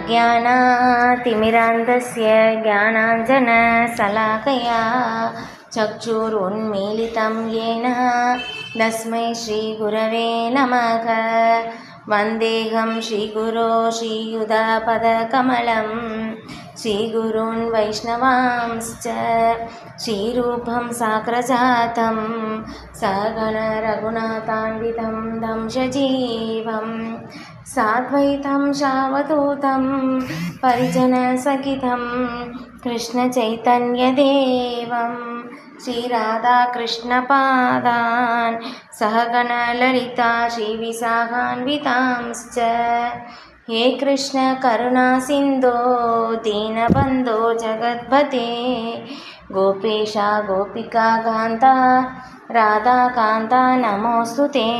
अज्ञानातिमिरान्धस्य ज्ञानाञ्जनशलाकया चक्षुरुन्मीलितं येन तस्मै श्रीगुरवे नमः। वन्देऽहं श्रीगुरो श्रीयुतापदकमलं श्रीगुरून् वैष्णवांश्च श्रीरूपं साग्रजातं सहगणरघुनाथान्वितं तं सजीवं साद्वैतं सावधूतं परिजनसहितं कृष्णचैतन्यदेवं श्रीराधाकृष्णपादान् सहगणललिता श्रीविशाखान्वितांश्च। हे कृष्ण करुणा सिन्धो दीनबन्धो जगत्पते गोपेशा गोपिका कान्ता राधाकान्ता नमोऽस्तुते।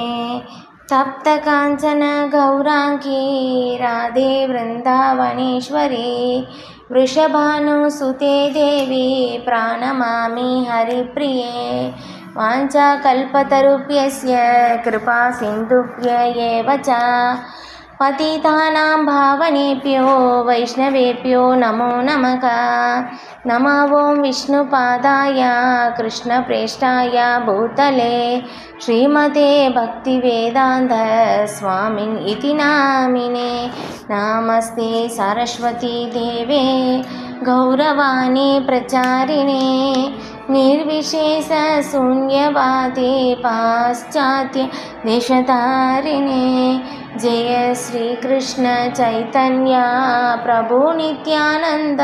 तप्तकाञ्चन गौराङ्गी राधे वृन्दावनेश्वरी वृषभानुसुते देवी प्रणमामि हरिप्रिये। वाञ्छाकल्पतरुभ्यश्च कृपा सिन्धुभ्य एव च पतितानां पावनेभ्यो वैष्णवेभ्यो नमो नमः। नमो ॐ विष्णुपादाय कृष्णप्रेष्ठाय भूतले श्रीमते भक्तिवेदान्त स्वामिन् इति नामिने। नमस्ते सरस्वती देवे गौरवाणी प्रचारिणे निर्विशेष शून्यवादे पाश्चात्य देशधारिणे। जय श्री कृष्ण चैतन्य प्रभु नित्यानंद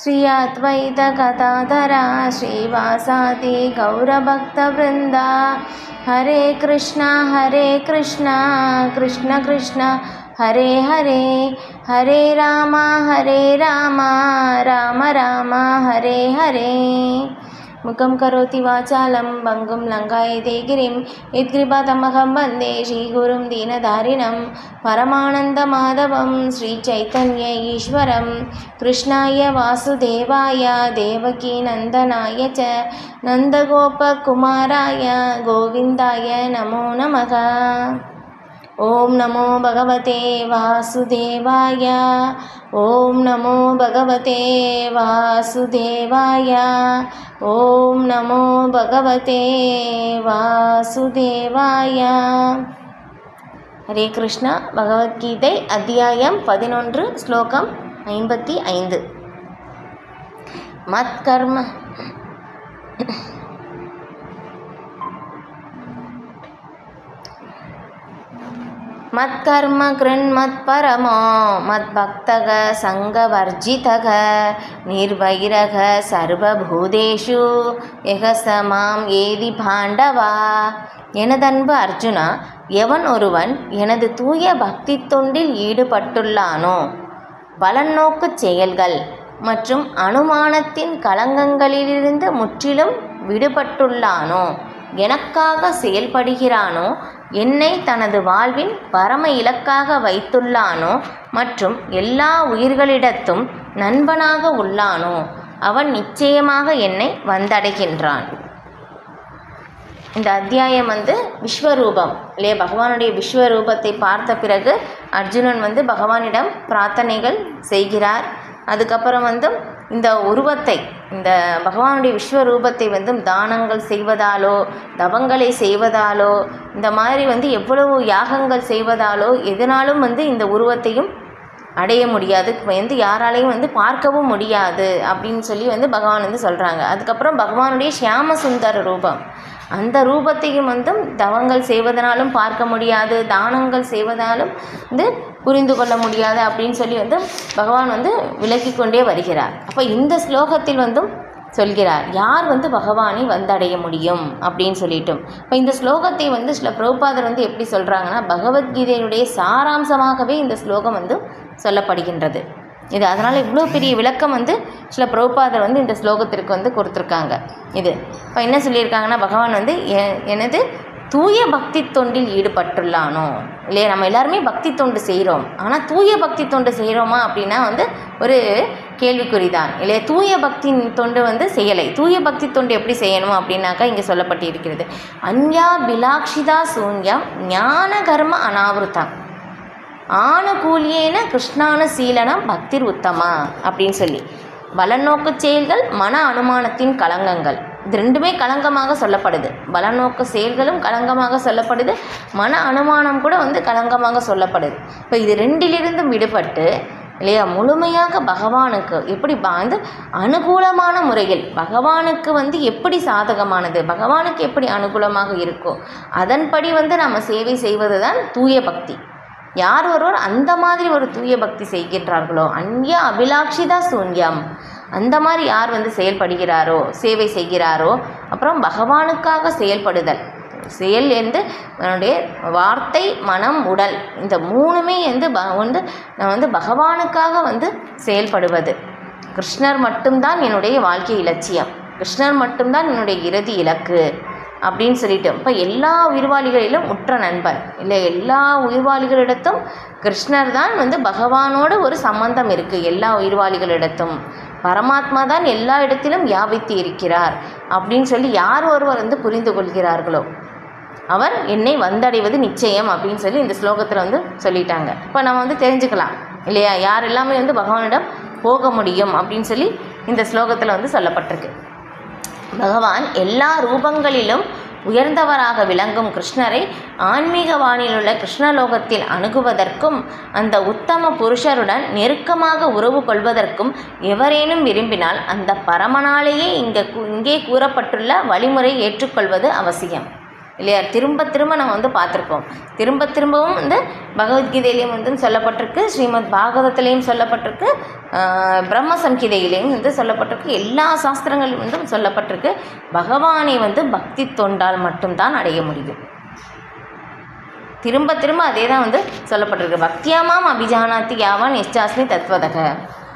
श्री अद्वैत गदाधरा श्रीवासादि गौरभक्तवृंद। हरे कृष्णा कृष्ण कृष्ण हरे हरे हरे राम राम राम हरे हरे। मुखं करोति वाचालं भङ्गुं लङ्घयते गिरिं यत्कृपातमहं वन्दे श्रीगुरुं दीनधारिणं परमानन्दमाधवं श्रीचैतन्य ईश्वरं कृष्णाय वासुदेवाय देवकीनन्दनाय च नन्दगोपकुमाराय गोविन्दाय नमो नमः। ओम नमो भगवते वासुदेवाय ओम नमो भगवते वासुदेवाय ओम नमो भगवते वासुदेवाय। हरे कृष्ण। भगवद्गीதை अध्याயம் 11 श्लोकम 55। मत्कर्म मत्कर्म कृन्मत्परमो मद्भक्तः संगवर्जितः निर्वैरः सर्वभूतेषु यः स मां ஏதி பாண்டவா। எனதன்பு அர்ஜுனா, எவன் ஒருவன் எனது தூய பக்தி தொண்டில் ஈடுபட்டுள்ளானோ, பலநோக்கு செயல்கள் மற்றும் அனுமானத்தின் களங்கங்களிலிருந்து முற்றிலும் விடுபட்டுள்ளானோ, எனக்காக செயல்படுகிறானோ, என்னை தனது வாழ்வின் பரம இலக்காக வைத்துள்ளானோ மற்றும் எல்லா உயிர்களிடத்தும் நண்பனாக உள்ளானோ, அவன் நிச்சயமாக என்னை வந்தடைகின்றான். இந்த அத்தியாயம் விஸ்வரூபம் இல்லையா, பகவானுடைய விஸ்வரூபத்தை பார்த்த பிறகு அர்ஜுனன் பகவானிடம் பிரார்த்தனைகள் செய்கிறார். அதுக்கப்புறம் இந்த உருவத்தை, இந்த பகவானுடைய விஸ்வரூபத்தை தானங்கள் செய்வதாலோ தவங்களை செய்வதாலோ இந்த மாதிரி எவ்வளவு யாகங்கள் செய்வதாலோ எதனாலும் இந்த உருவத்தையும் அடைய முடியாது, யாராலையும் பார்க்கவும் முடியாது அப்படின்னு சொல்லி பகவான் சொல்கிறாங்க. அதுக்கப்புறம் பகவானுடைய ஷியாம சுந்தர ரூபம், அந்த ரூபத்தையும் தவங்கள் செய்வதனாலும் பார்க்க முடியாது, தானங்கள் செய்வதாலும் புரிந்து கொள்ள முடியாது அப்படின்னு சொல்லி பகவான் விளக்கி கொண்டே வருகிறார். அப்போ இந்த ஸ்லோகத்தில் சொல்கிறார் யார் பகவானை வந்தடைய முடியும் அப்படின்னு சொல்லிட்டும். இப்போ இந்த ஸ்லோகத்தை சில பிரபுபாதர் எப்படி சொல்கிறாங்கன்னா, பகவத்கீதையினுடைய சாராம்சமாகவே இந்த ஸ்லோகம் சொல்லப்படுகின்றது. இது அதனால் இவ்வளோ பெரிய விளக்கம் சில பிரபுபாதர் இந்த ஸ்லோகத்திற்கு கொடுத்துருக்காங்க. இது இப்போ என்ன சொல்லியிருக்காங்கன்னா, பகவான் எனது தூய பக்தி தொண்டில் ஈடுபட்டுள்ளானோ இல்லையா. நம்ம எல்லாருமே பக்தி தொண்டு செய்கிறோம், ஆனால் தூய பக்தி தொண்டு செய்கிறோமா அப்படின்னா ஒரு கேள்விக்குறிதான் இல்லையா. தூய பக்தி தொண்டு செய்யலை. தூய பக்தி தொண்டு எப்படி செய்யணும் அப்படின்னாக்கா இங்கே சொல்லப்பட்டு இருக்கிறது. அன்யா பிலாக்ஷிதா சூன்யம் ஞான கர்ம அனாவிருத்தம். ஆனுகூலியேன கிருஷ்ணானுசீலனம் பக்திர் உத்தமா அப்படின்னு சொல்லி. பலநோக்கு செயல்கள் மன அனுமானத்தின் களங்கங்கள். இது ரெண்டுமே களங்கமாக சொல்லப்படுது. பலநோக்கு செயல்களும் களங்கமாக சொல்லப்படுது, மன அனுமானம் கூட களங்கமாக சொல்லப்படுது. இப்போ இது ரெண்டிலிருந்தும் விடுபட்டு இல்லையா முழுமையாக பகவானுக்கு எப்படி அனுகூலமான முறையில் பகவானுக்கு எப்படி சாதகமானது, பகவானுக்கு எப்படி அனுகூலமாக இருக்கோ அதன்படி நம்ம சேவை செய்வது தான் தூய பக்தி. யார் ஒருவர் அந்த மாதிரி ஒரு தூய பக்தி செய்கின்றார்களோ, அந்நிய அபிலாஷிதா சூன்யம், அந்த மாதிரி யார் செயல்படுகிறாரோ, சேவை செய்கிறாரோ, அப்புறம் பகவானுக்காக செயல்படுதல், செயல் என்னுடைய வார்த்தை மனம் உடல் இந்த மூணுமே பகவானுக்காக செயல்படுவது. கிருஷ்ணர் மட்டும்தான் என்னுடைய வாழ்க்கை இலட்சியம், கிருஷ்ணர் மட்டும்தான் என்னுடைய இறுதி இலக்கு அப்படின்னு சொல்லிட்டு. இப்போ எல்லா உயிர்வாளிகளிலும் உற்ற நண்பர் இல்லை, எல்லா உயிர்வாளிகளிடத்தும் கிருஷ்ணர் தான் பகவானோட ஒரு சம்பந்தம் இருக்குது. எல்லா உயிர்வாளிகளிடத்தும் பரமாத்மா தான் எல்லா இடத்திலும் வியாபித்து இருக்கிறார் அப்படின்னு சொல்லி யார் ஒருவர் புரிந்து கொள்கிறார்களோ அவர் என்னை வந்தடைவது நிச்சயம் அப்படின்னு சொல்லி இந்த ஸ்லோகத்தில் சொல்லிட்டாங்க. இப்போ நம்ம தெரிஞ்சுக்கலாம் இல்லையா, யார் எல்லாமே பகவானிடம் போக முடியும் அப்படின்னு சொல்லி இந்த ஸ்லோகத்தில் சொல்லப்பட்டிருக்கு. பகவான் எல்லா ரூபங்களிலும் உயர்ந்தவராக விளங்கும் கிருஷ்ணரை ஆன்மீக வானிலுள்ள கிருஷ்ணலோகத்தில் அணுகுவதற்கும் அந்த உத்தம புருஷருடன் நெருக்கமாக உறவு கொள்வதற்கும் எவரேனும் விரும்பினால் அந்த பரமனாலேயே இங்கே கூறப்பட்டுள்ள வழிமுறை ஏற்றுக்கொள்வது அவசியம் இல்லையா. திரும்ப திரும்ப நம்ம பார்த்துருக்கோம், திரும்ப திரும்பவும் பகவத்கீதையிலையும் சொல்லப்பட்டிருக்கு, ஸ்ரீமத் பாகவதத்திலையும் சொல்லப்பட்டிருக்கு, பிரம்ம சம்ஹிதையிலையும் சொல்லப்பட்டிருக்கு, எல்லா சாஸ்திரங்களிலும் சொல்லப்பட்டிருக்கு. பகவானை பக்தி தொண்டால் மட்டும்தான் அடைய முடியும். திரும்ப திரும்ப அதே தான் சொல்லப்பட்டிருக்கு. பக்தியாமாம் அபிஜானாத்தி யாவான் எஸ்டாஸ்மி தத்வதக,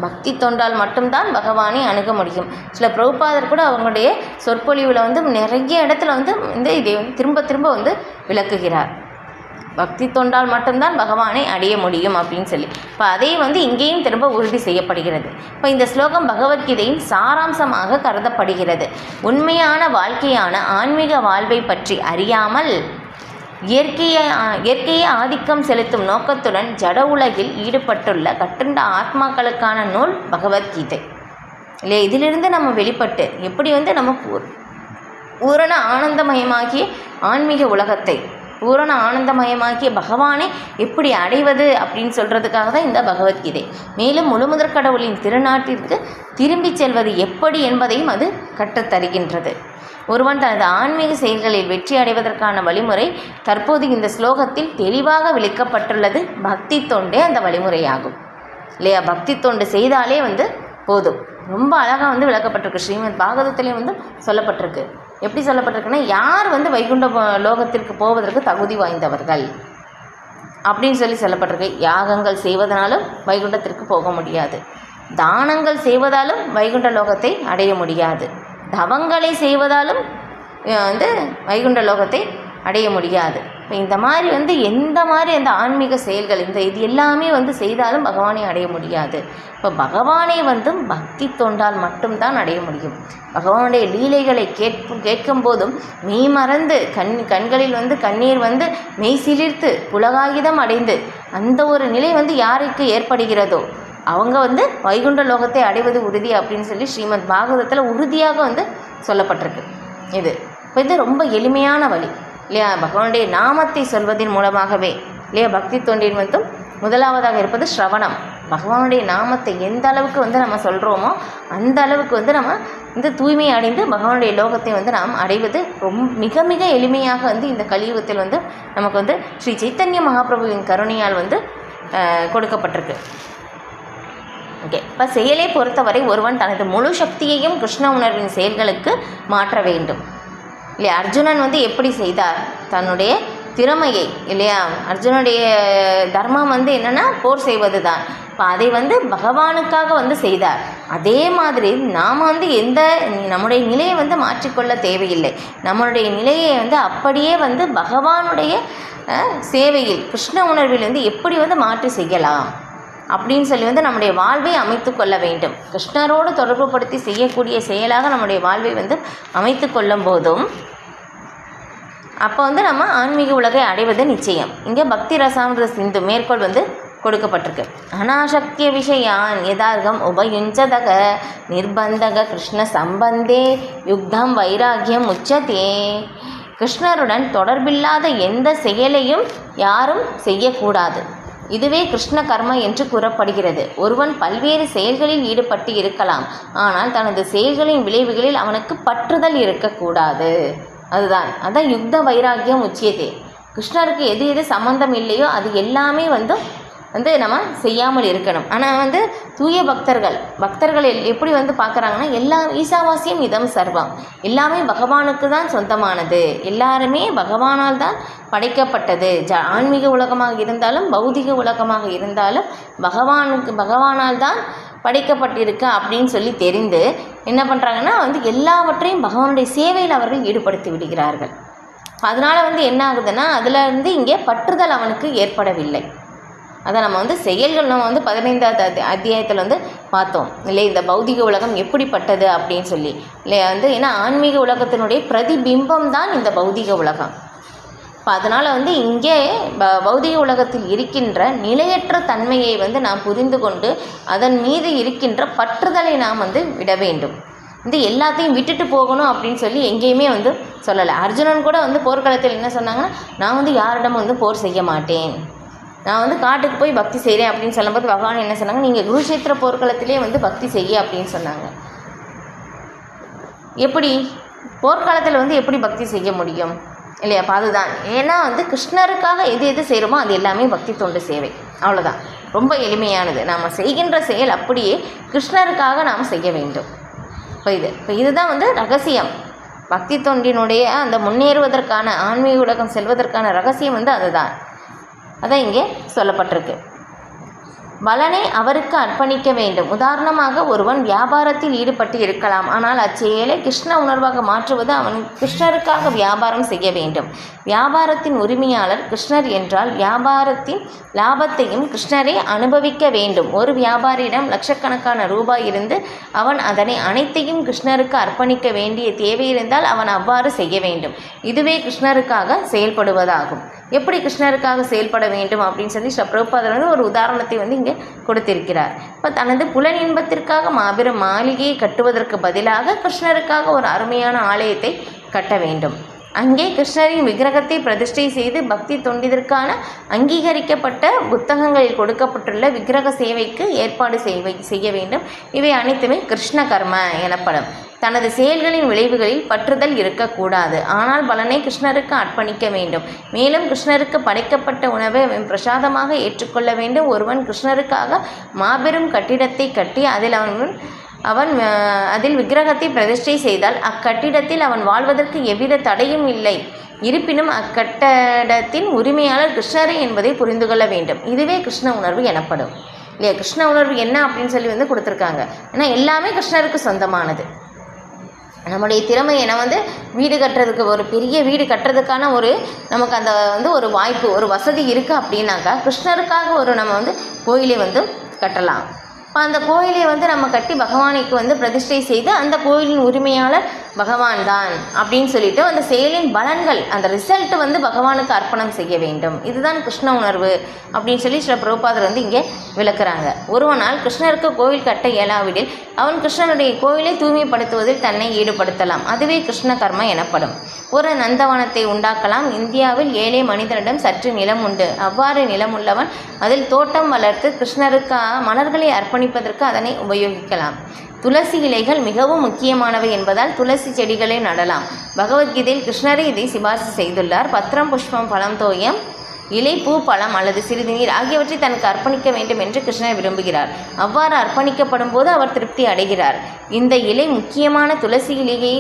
பக்தி தொண்டால் மட்டும்தான் பகவானை அணுக முடியும். சில பிரபுபாதர் கூட அவங்களுடைய சொற்பொழிவில் நிறைய இடத்துல இதை திரும்ப திரும்ப விளக்குகிறார். பக்தி தொண்டால் மட்டும்தான் பகவானை அடைய முடியும் அப்படின்னு சொல்லி. இப்போ அதே இங்கேயும் திரும்ப உறுதி செய்யப்படுகிறது. இப்போ இந்த ஸ்லோகம் பகவத்கீதையின் சாராம்சமாக கருதப்படுகிறது. உண்மையான வாழ்க்கையான ஆன்மீக வாழ்வை பற்றி அறியாமல் இயற்கையை ஆதிக்கம் செலுத்தும் நோக்கத்துடன் ஜட உலகில் ஈடுபட்டுள்ள கட்டுண்ட ஆத்மாக்களுக்கான நூல் பகவத்கீதை இல்லை. இதிலிருந்து நம்ம வெளிப்பட்டு எப்படி நம்ம பூரண ஆனந்தமயமாகிய ஆன்மீக உலகத்தை, பூரண ஆனந்தமயமாக்கிய பகவானை எப்படி அடைவது அப்படின்னு சொல்கிறதுக்காக தான் இந்த பகவத்கீதை. மேலும் முழுமுதற் கடவுளின் திருநாட்டிற்கு திரும்பி செல்வது எப்படி என்பதையும் அது கற்றுத்தருகின்றது. ஒருவன் தனது ஆன்மீக செயல்களில் வெற்றி அடைவதற்கான வழிமுறை தற்போது இந்த ஸ்லோகத்தில் தெளிவாக விளக்கப்பட்டுள்ளது. பக்தி தொண்டே அந்த வழிமுறையாகும் இல்லையா. பக்தி தொண்டு செய்தாலே போதும். ரொம்ப அழகாக விளக்கப்பட்டிருக்கு. ஸ்ரீமத் பாகவதத்திலையும் சொல்லப்பட்டிருக்கு. எப்படி சொல்லப்பட்டிருக்குன்னா, யார் வைகுண்ட லோகத்திற்கு போவதற்கு தகுதி வாய்ந்தவர்கள் அப்படின்னு சொல்லப்பட்டிருக்கு. யாகங்கள் செய்வதனாலும் வைகுண்டத்திற்கு போக முடியாது, தானங்கள் செய்வதாலும் வைகுண்ட லோகத்தை அடைய முடியாது, தவங்களை செய்வதாலும் வைகுண்ட லோகத்தை அடைய முடியாது. இப்போ இந்த மாதிரி எந்த மாதிரி அந்த ஆன்மீக செயல்கள் இது எல்லாமே செய்தாலும் பகவானை அடைய முடியாது. இப்போ பகவானை பக்தி தொண்டால் மட்டும்தான் அடைய முடியும். பகவானுடைய லீலைகளை கேட்கும் போதும் மெய் மறந்து கண்களில் கண்ணீர் மெய் சிலிர்த்து புலகாகிதம் அடைந்து அந்த ஒரு நிலை யாருக்கு ஏற்படுகிறதோ அவங்க வைகுண்ட லோகத்தை அடைவது உறுதி அப்படின்னு சொல்லி ஸ்ரீமத் பாகவதத்தில் உறுதியாக சொல்லப்பட்டிருக்கு. இது ரொம்ப எளிமையான வழி இல்லையா. பகவானுடைய நாமத்தை சொல்வதன் மூலமாகவே இல்லையா. பக்தி தொண்டின் முதலாவதாக இருப்பது ஸ்ரவணம். பகவானுடைய நாமத்தை எந்த அளவுக்கு நம்ம சொல்கிறோமோ அந்த அளவுக்கு நம்ம தூய்மை அடைந்து பகவானுடைய லோகத்தை நாம் அடைவது மிக மிக எளிமையாக இந்த கலியுகத்தில் நமக்கு ஸ்ரீ சைத்தன்ய மகாபிரபுவின் கருணையால் கொடுக்கப்பட்டிருக்கு. ஓகே. இப்போ செயலை பொறுத்தவரை ஒருவன் தனது முழு சக்தியையும் கிருஷ்ண உணர்வின் செயல்களுக்கு மாற்ற வேண்டும் இல்லையா. அர்ஜுனன் எப்படி செய்தார், தன்னுடைய திறமையை இல்லையா. அர்ஜுனுடைய தர்மம் என்னென்னா போர் செய்வது தான். இப்போ அதை பகவானுக்காக செய்தார். அதே மாதிரி நாம் எந்த நம்முடைய நிலையை மாற்றிக்கொள்ள தேவையில்லை. நம்மளுடைய நிலையை அப்படியே பகவானுடைய சேவையில் கிருஷ்ண உணர்வில் எப்படி மாற்றி செய்யலாம் அப்படின்னு சொல்லி நம்முடைய வாழ்வை அமைத்து கொள்ள வேண்டும். கிருஷ்ணரோடு தொடர்புபடுத்தி செய்யக்கூடிய செயலாக நம்முடைய வாழ்வை அமைத்து கொள்ளும் போதும் அப்போ வந்து நம்ம ஆன்மீக உலகை அடைவது நிச்சயம். இங்கே பக்தி ரசாமிருத சிந்து மேற்கோள் வந்து கொடுக்கப்பட்டிருக்கு. அனாசக்திய விஷயான் யதார்த்தம் உபயுஞ்சதக நிர்பந்தக கிருஷ்ண சம்பந்தே யுக்தம் வைராகியம் உச்சதே. கிருஷ்ணருடன் தொடர்பில்லாத எந்த செயலையும் யாரும் செய்யக்கூடாது. இதுவே கிருஷ்ண கர்ம என்று கூறப்படுகிறது. ஒருவன் பல்வேறு செயல்களில் ஈடுபட்டு இருக்கலாம், ஆனால் தனது செயல்களின் விளைவுகளில் அவனுக்கு பற்றுதல் இருக்கக்கூடாது. அதான் யுக்த வைராகியம் உச்சியதே. கிருஷ்ணருக்கு எது எது சம்பந்தம் இல்லையோ அது எல்லாமே வந்து நம்ம செய்யாமல் இருக்கணும். ஆனால் வந்து தூய பக்தர்கள் எப்படி வந்து பார்க்குறாங்கன்னா, எல்லா ஈசாவாசியம் இதம் சர்வம், எல்லாமே பகவானுக்கு தான் சொந்தமானது, எல்லாருமே பகவானால் தான் படைக்கப்பட்டது. ஆன்மீக உலகமாக இருந்தாலும் பௌதிக உலகமாக இருந்தாலும் பகவானால் தான் படைக்கப்பட்டிருக்கு அப்படின்னு சொல்லி தெரிந்து என்ன பண்ணுறாங்கன்னா வந்து எல்லாவற்றையும் பகவானுடைய சேவையில் அவர்கள் ஈடுபடுத்தி விடுகிறார்கள். அதனால் வந்து என்ன ஆகுதுன்னா, அதில் இருந்து இங்கே பற்றுதல் அவனுக்கு ஏற்படவில்லை. அதை நம்ம வந்து செயல்கள் நம்ம வந்து 15வது அத்தியாயத்தில் வந்து பார்த்தோம் இல்லை, இந்த பௌதிக உலகம் எப்படிப்பட்டது அப்படின்னு சொல்லி இல்லை வந்து. ஏன்னா ஆன்மீக உலகத்தினுடைய பிரதிபிம்பம் தான் இந்த பௌதிக உலகம். இப்போ அதனால் வந்து இங்கே பௌதிக உலகத்தில் இருக்கின்ற நிலையற்ற தன்மையை வந்து நாம் புரிந்து கொண்டு அதன் மீது இருக்கின்ற பற்றுதலை நாம் வந்து விட வேண்டும். இந்த எல்லாத்தையும் விட்டுட்டு போகணும் அப்படின்னு சொல்லி எங்கேயுமே வந்து சொல்லலை. அர்ஜுனன் கூட வந்து போர்க்களத்தில் என்ன சொன்னாங்கன்னா, நான் வந்து யாரிடமும் வந்து போர் செய்ய மாட்டேன், நான் வந்து காட்டுக்கு போய் பக்தி செய்கிறேன் அப்படின்னு சொல்லும்போது பகவான் என்ன சொன்னாங்க, நீங்கள் குருஷேத்திர போர்க்களத்திலே வந்து பக்தி செய்ய அப்படின்னு சொன்னாங்க. எப்படி போர்க்காலத்தில் வந்து எப்படி பக்தி செய்ய முடியும் இல்லையா? அப்போ அதுதான். ஏன்னா வந்து கிருஷ்ணருக்காக எது எது செய்கிறோமோ அது எல்லாமே பக்தி தொண்டு சேவை, அவ்வளோதான். ரொம்ப எளிமையானது. நாம் செய்கின்ற செயல் அப்படியே கிருஷ்ணருக்காக நாம் செய்ய வேண்டும். இப்போ இதுதான் வந்து ரகசியம். பக்தி தொண்டினுடைய அந்த முன்னேறுவதற்கான ஆன்மீக உலகம் செல்வதற்கான ரகசியம் வந்து அதுதான். அதான் இங்கே சொல்லப்பட்டிருக்கு. பலனை அவருக்கு அர்ப்பணிக்க வேண்டும். உதாரணமாக ஒருவன் வியாபாரத்தில் ஈடுபட்டு இருக்கலாம், ஆனால் அச்செயலை கிருஷ்ண உணர்வாக மாற்றுவது அவன் கிருஷ்ணருக்காக வியாபாரம் செய்ய வேண்டும். வியாபாரத்தின் உரிமையாளர் கிருஷ்ணர் என்றால் வியாபாரத்தின் லாபத்தையும் கிருஷ்ணரே அனுபவிக்க வேண்டும். ஒரு வியாபாரியிடம் லட்சக்கணக்கான ரூபாய் இருந்து அவன் அதனை அனைத்தையும் கிருஷ்ணருக்கு அர்ப்பணிக்க வேண்டிய தேவை இருந்தால் அவன் அவ்வாறு செய்ய வேண்டும். இதுவே கிருஷ்ணருக்காக செயல்படுவதாகும். எப்படி கிருஷ்ணருக்காக செயல்பட வேண்டும் அப்படின்னு சொல்லி பிரபுபாதர் வந்து ஒரு உதாரணத்தை வந்து இங்கே கொடுத்திருக்கிறார். இப்போ தனது புலன் இன்பத்திற்காக மாபெரும் மாளிகையை கட்டுவதற்கு பதிலாக கிருஷ்ணருக்காக ஒரு அருமையான ஆலயத்தை கட்ட வேண்டும். அங்கே கிருஷ்ணரின் விக்கிரகத்தை பிரதிஷ்டை செய்து பக்தி தொண்டிதற்கான அங்கீகரிக்கப்பட்ட புத்தகங்களில் கொடுக்கப்பட்டுள்ள விக்கிரக சேவைக்கு ஏற்பாடு செய்ய வேண்டும். இவை அனைத்துமே கிருஷ்ண கர்ம எனப்படும். தனது செயல்களின் விளைவுகளில் பற்றுதல் இருக்கக்கூடாது, ஆனால் பலனை கிருஷ்ணருக்கு அர்ப்பணிக்க வேண்டும். மேலும் கிருஷ்ணருக்கு படைக்கப்பட்ட உணவை பிரசாதமாக ஏற்றுக்கொள்ள வேண்டும். ஒருவன் கிருஷ்ணருக்காக மாபெரும் கட்டிடத்தை கட்டி அதில் விக்கிரகத்தை பிரதிஷ்டை செய்தால் அக்கட்டிடத்தில் அவன் வாழ்வதற்கு எவ்வித தடையும் இல்லை. இருப்பினும் அக்கட்டடத்தின் உரிமையாளர் கிருஷ்ணரே என்பதை புரிந்து கொள்ள வேண்டும். இதுவே கிருஷ்ண உணர்வு எனப்படும் இல்லையா? கிருஷ்ண உணர்வு என்ன அப்படின்னு சொல்லி வந்து கொடுத்துருக்காங்க. ஏன்னா எல்லாமே கிருஷ்ணருக்கு சொந்தமானது. நம்முடைய திறமை ஏன்னா வந்து வீடு கட்டுறதுக்கு, ஒரு பெரிய வீடு கட்டுறதுக்கான நமக்கு அந்த வந்து ஒரு வாய்ப்பு, ஒரு வசதி இருக்குது அப்படின்னாக்கா கிருஷ்ணருக்காக நம்ம வந்து கோயிலை வந்து கட்டலாம். இப்போ அந்த கோயிலை வந்து நம்ம கட்டி பகவானுக்கு வந்து பிரதிஷ்டை செய்து அந்த கோயிலின் உரிமையாளர் பகவான் தான் அப்படின்னு சொல்லிட்டு அந்த செயலின் பலன்கள், அந்த ரிசல்ட் வந்து பகவானுக்கு அர்ப்பணம் செய்ய வேண்டும். இதுதான் கிருஷ்ண உணர்வு அப்படின்னு சொல்லி பிரபுபாதர் வந்து இங்கே விளக்குறாங்க. ஒருவனால் கிருஷ்ணருக்கு கோவில் கட்ட இயலாவிடில் அவன் கிருஷ்ணனுடைய கோயிலை தூய்மைப்படுத்துவதில் தன்னை ஈடுபடுத்தலாம். அதுவே கிருஷ்ண கர்ம எனப்படும். ஒரு நந்தவனத்தை உண்டாக்கலாம். இந்தியாவில் ஏழை மனிதனிடம் சற்று நிலம் உண்டு. அவ்வாறு நிலம் உள்ளவன் அதில் தோட்டம் வளர்த்து கிருஷ்ணருக்காக மலர்களை அர்ப்பணிப்பதற்கு அதனை உபயோகிக்கலாம். துளசி இலைகள் மிகவும் முக்கியமானவை என்பதால் துளசி செடிகளை நடலாம். பகவத்கீதையில் கிருஷ்ணரே இதை சிபாரிசு செய்துள்ளார். பத்திரம், புஷ்பம், பழம், தோயம், இலை, பூ, பழம் அல்லது சிறிது நீர் ஆகியவற்றை தனக்கு அர்ப்பணிக்க வேண்டும் என்று கிருஷ்ணர் விரும்புகிறார். அவ்வாறு அர்ப்பணிக்கப்படும் போது அவர் திருப்தி அடைகிறார். இந்த இலை முக்கியமான துளசி இலையை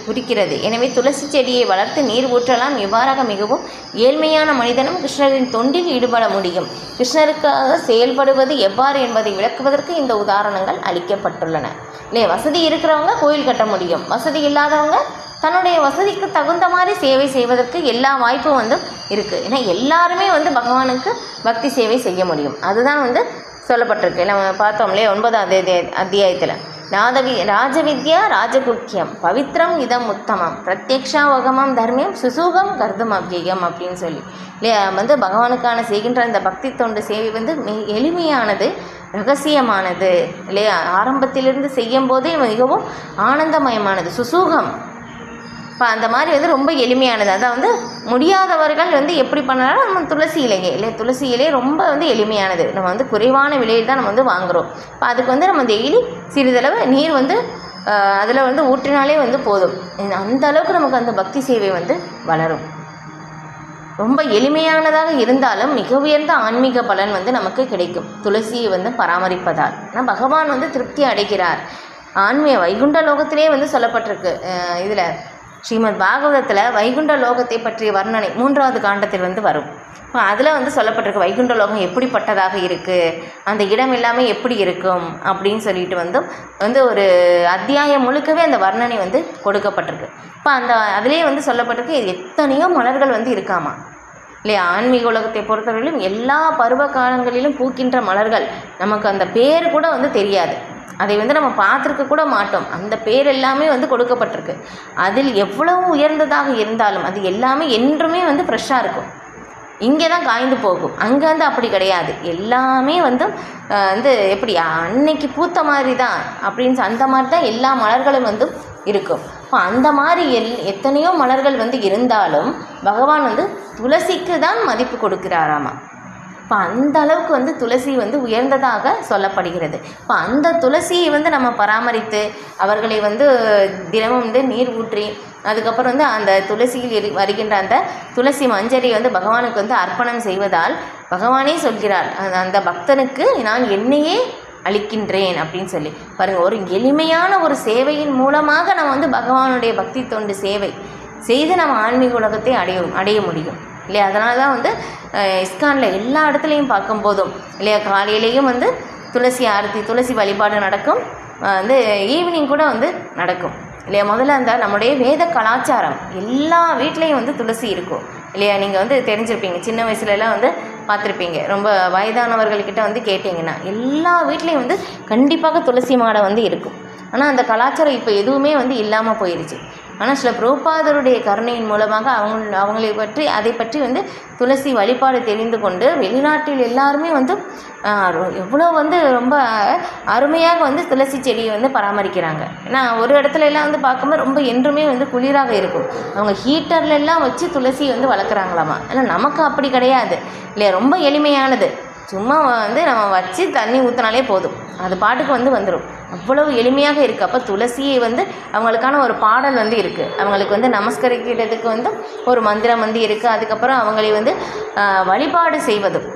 குறிக்கிறது. எனவே துளசி செடியை வளர்த்து நீர் ஊற்றலாம். இவ்வாறாக மிகவும் ஏழ்மையான மனிதனும் கிருஷ்ணரின் தொண்டில் ஈடுபட முடியும். கிருஷ்ணருக்காக செயல்படுவது எவ்வாறு என்பதை விளக்குவதற்கு இந்த உதாரணங்கள் அளிக்கப்பட்டுள்ளன. இல்லை, வசதி இருக்கிறவங்க கோயில் கட்ட முடியும், வசதி இல்லாதவங்க தன்னுடைய வசதிக்கு தகுந்த மாதிரி சேவை செய்வதற்கு எல்லா வாய்ப்பும் வந்து இருக்குது. ஏன்னா எல்லாருமே வந்து பகவானுக்கு பக்தி சேவை செய்ய முடியும். அதுதான் வந்து சொல்லப்பட்டிருக்கு. நம்ம பார்த்தோம்லே 9வது அத்தியாயத்தில் ராஜவித்யா ராஜகுக்கியம் பவித்ரம் இதம் உத்தமம் பிரத்யக்ஷாவகமம் தர்மியம் சுசூகம் கர்தம் அவ்வியம் அப்படின்னு சொல்லி இல்லையா. வந்து பகவானுக்கான செய்கின்ற அந்த பக்தி தொண்டு சேவை வந்து எளிமையானது, ரகசியமானது இல்லையா. ஆரம்பத்திலிருந்து செய்யும் போதே மிகவும் ஆனந்தமயமானது, சுசூகம். இப்போ அந்த மாதிரி வந்து ரொம்ப எளிமையானது. அதான் வந்து முடியாதவர்கள் வந்து எப்படி பண்ணாலும் நம்ம துளசி இலையே இல்லை, துளசி இலையே ரொம்ப வந்து எளிமையானது. நம்ம வந்து குறைவான விலையில் தான் நம்ம வந்து வாங்குகிறோம். இப்போ அதுக்கு வந்து நம்ம டெய்லி சிறிதளவு நீர் வந்து அதில் வந்து ஊற்றினாலே வந்து போதும். அந்த அளவுக்கு நமக்கு அந்த பக்தி சேவை வந்து வளரும். ரொம்ப எளிமையானதாக இருந்தாலும் மிக உயர்ந்த ஆன்மீக பலன் வந்து நமக்கு கிடைக்கும் துளசியை வந்து பராமரிப்பதால். ஆனால் பகவான் வந்து திருப்தி அடைகிறார். வைகுண்ட லோகத்திலே வந்து சொல்லப்பட்டிருக்கு. இதில் ஸ்ரீமத் பாகவதத்தில் வைகுண்ட லோகத்தை பற்றிய வர்ணனை 3வது காண்டத்தில் வந்து வரும். அதில் வந்து சொல்லப்பட்டிருக்கு வைகுண்ட லோகம் எப்படிப்பட்டதாக இருக்குது, அந்த இடம் எல்லாமே எப்படி இருக்கும் அப்படின்னு சொல்லிட்டு வந்து ஒரு அத்தியாயம் முழுக்கவே அந்த வர்ணனை வந்து கொடுக்கப்பட்டிருக்கு. இப்போ அதிலே வந்து சொல்லப்பட்டிருக்கு எத்தனையோ மலர்கள் வந்து இருக்காமா இல்லையா. ஆன்மீக உலகத்தை பொறுத்தவரையிலும் எல்லா பருவ காலங்களிலும் பூக்கின்ற மலர்கள், நமக்கு அந்த பேர் கூட வந்து தெரியாது, அதை வந்து நம்ம பார்த்துருக்க கூட மாட்டோம். அந்த பேர் எல்லாமே வந்து கொடுக்கப்பட்டிருக்கு. அதில் எவ்வளவு உயர்ந்ததாக இருந்தாலும் அது எல்லாமே என்றுமே வந்து ஃப்ரெஷ்ஷாக இருக்கும். இங்கே தான் காய்ந்து போகும், அங்கே வந்து அப்படி கிடையாது. எல்லாமே வந்து எப்படி அன்னைக்கு பூத்த மாதிரி தான் அப்படின்னு அந்த மாதிரி தான் எல்லா மலர்களும் வந்து இருக்கும். இப்போ அந்த மாதிரி எத்தனையோ மலர்கள் வந்து இருந்தாலும் பகவான் வந்து துளசிக்கு தான் மதிப்பு கொடுக்கிறாராமா. இப்போ அந்த அளவுக்கு வந்து துளசி வந்து உயர்ந்ததாக சொல்லப்படுகிறது. இப்போ அந்த துளசியை வந்து நம்ம பராமரித்து அவர்களை வந்து தினமும் வந்து நீர் ஊற்றி அதுக்கப்புறம் வந்து அந்த துளசியில் வருகின்ற அந்த துளசி மஞ்சரி வந்து பகவானுக்கு வந்து அர்ப்பணம் செய்வதால் பகவானே சொல்கிறார், அந்த பக்தனுக்கு நான் என்னையே அளிக்கின்றேன் அப்படின்னு சொல்லி. பாருங்கள், ஒரு எளிமையான ஒரு சேவையின் மூலமாக நம்ம வந்து பகவானுடைய பக்தி தொண்டு சேவை செய்து நம்ம ஆன்மீக உலகத்தை அடைய முடியும் இல்லையா. அதனால தான் வந்து இஸ்கானில் எல்லா இடத்துலையும் பார்க்கும்போதும் இல்லையா, காலையிலேயும் வந்து துளசி ஆரத்தி, துளசி வழிபாடு நடக்கும், வந்து ஈவினிங் கூட வந்து நடக்கும் இல்லையா. முதல்ல அந்த நம்முடைய வேத கலாச்சாரம் எல்லா வீட்லேயும் வந்து துளசி இருக்கும் இல்லையா. நீங்கள் வந்து தெரிஞ்சிருப்பீங்க, சின்ன வயசுலலாம் வந்து பார்த்துருப்பீங்க. ரொம்ப வயதானவர்கள்கிட்ட வந்து கேட்டிங்கன்னா எல்லா வீட்லேயும் வந்து கண்டிப்பாக துளசி மாடம் வந்து இருக்கும். ஆனால் அந்த கலாச்சாரம் இப்போ எதுவுமே வந்து இல்லாமல் போயிடுச்சு. ஆனால் சில பிரபுபாதருடைய கருணையின் மூலமாக அதை பற்றி வந்து துளசி வழிபாடு தெரிந்து கொண்டு வெளிநாட்டில் எல்லாருமே வந்து எவ்வளோ வந்து ரொம்ப அருமையாக வந்து துளசி செடியை வந்து பராமரிக்கிறாங்க. ஏன்னா ஒரு இடத்துல எல்லாம் வந்து பார்க்கும்போது ரொம்ப என்றுமே வந்து குளிராக இருக்கும். அவங்க ஹீட்டர்லாம் வச்சு துளசியை வந்து வளர்க்குறாங்களாமா. ஆனால் நமக்கு அப்படி கிடையாது இல்லையா. ரொம்ப எளிமையானது, சும்மா வந்து நம்ம வச்சு தண்ணி ஊற்றினாலே போதும், அது பாட்டுக்கு வந்து வந்துடும். அவ்வளவு எளிமையாக இருக்குது. அப்போ துளசியை வந்து அவங்களுக்கான ஒரு பாடல் வந்து இருக்குது. அவங்களுக்கு வந்து நமஸ்கரிக்கிறதுக்கு வந்து ஒரு மந்திரம் வந்து இருக்குது. அதுக்கப்புறம் அவங்களை வந்து வழிபாடு செய்வதும்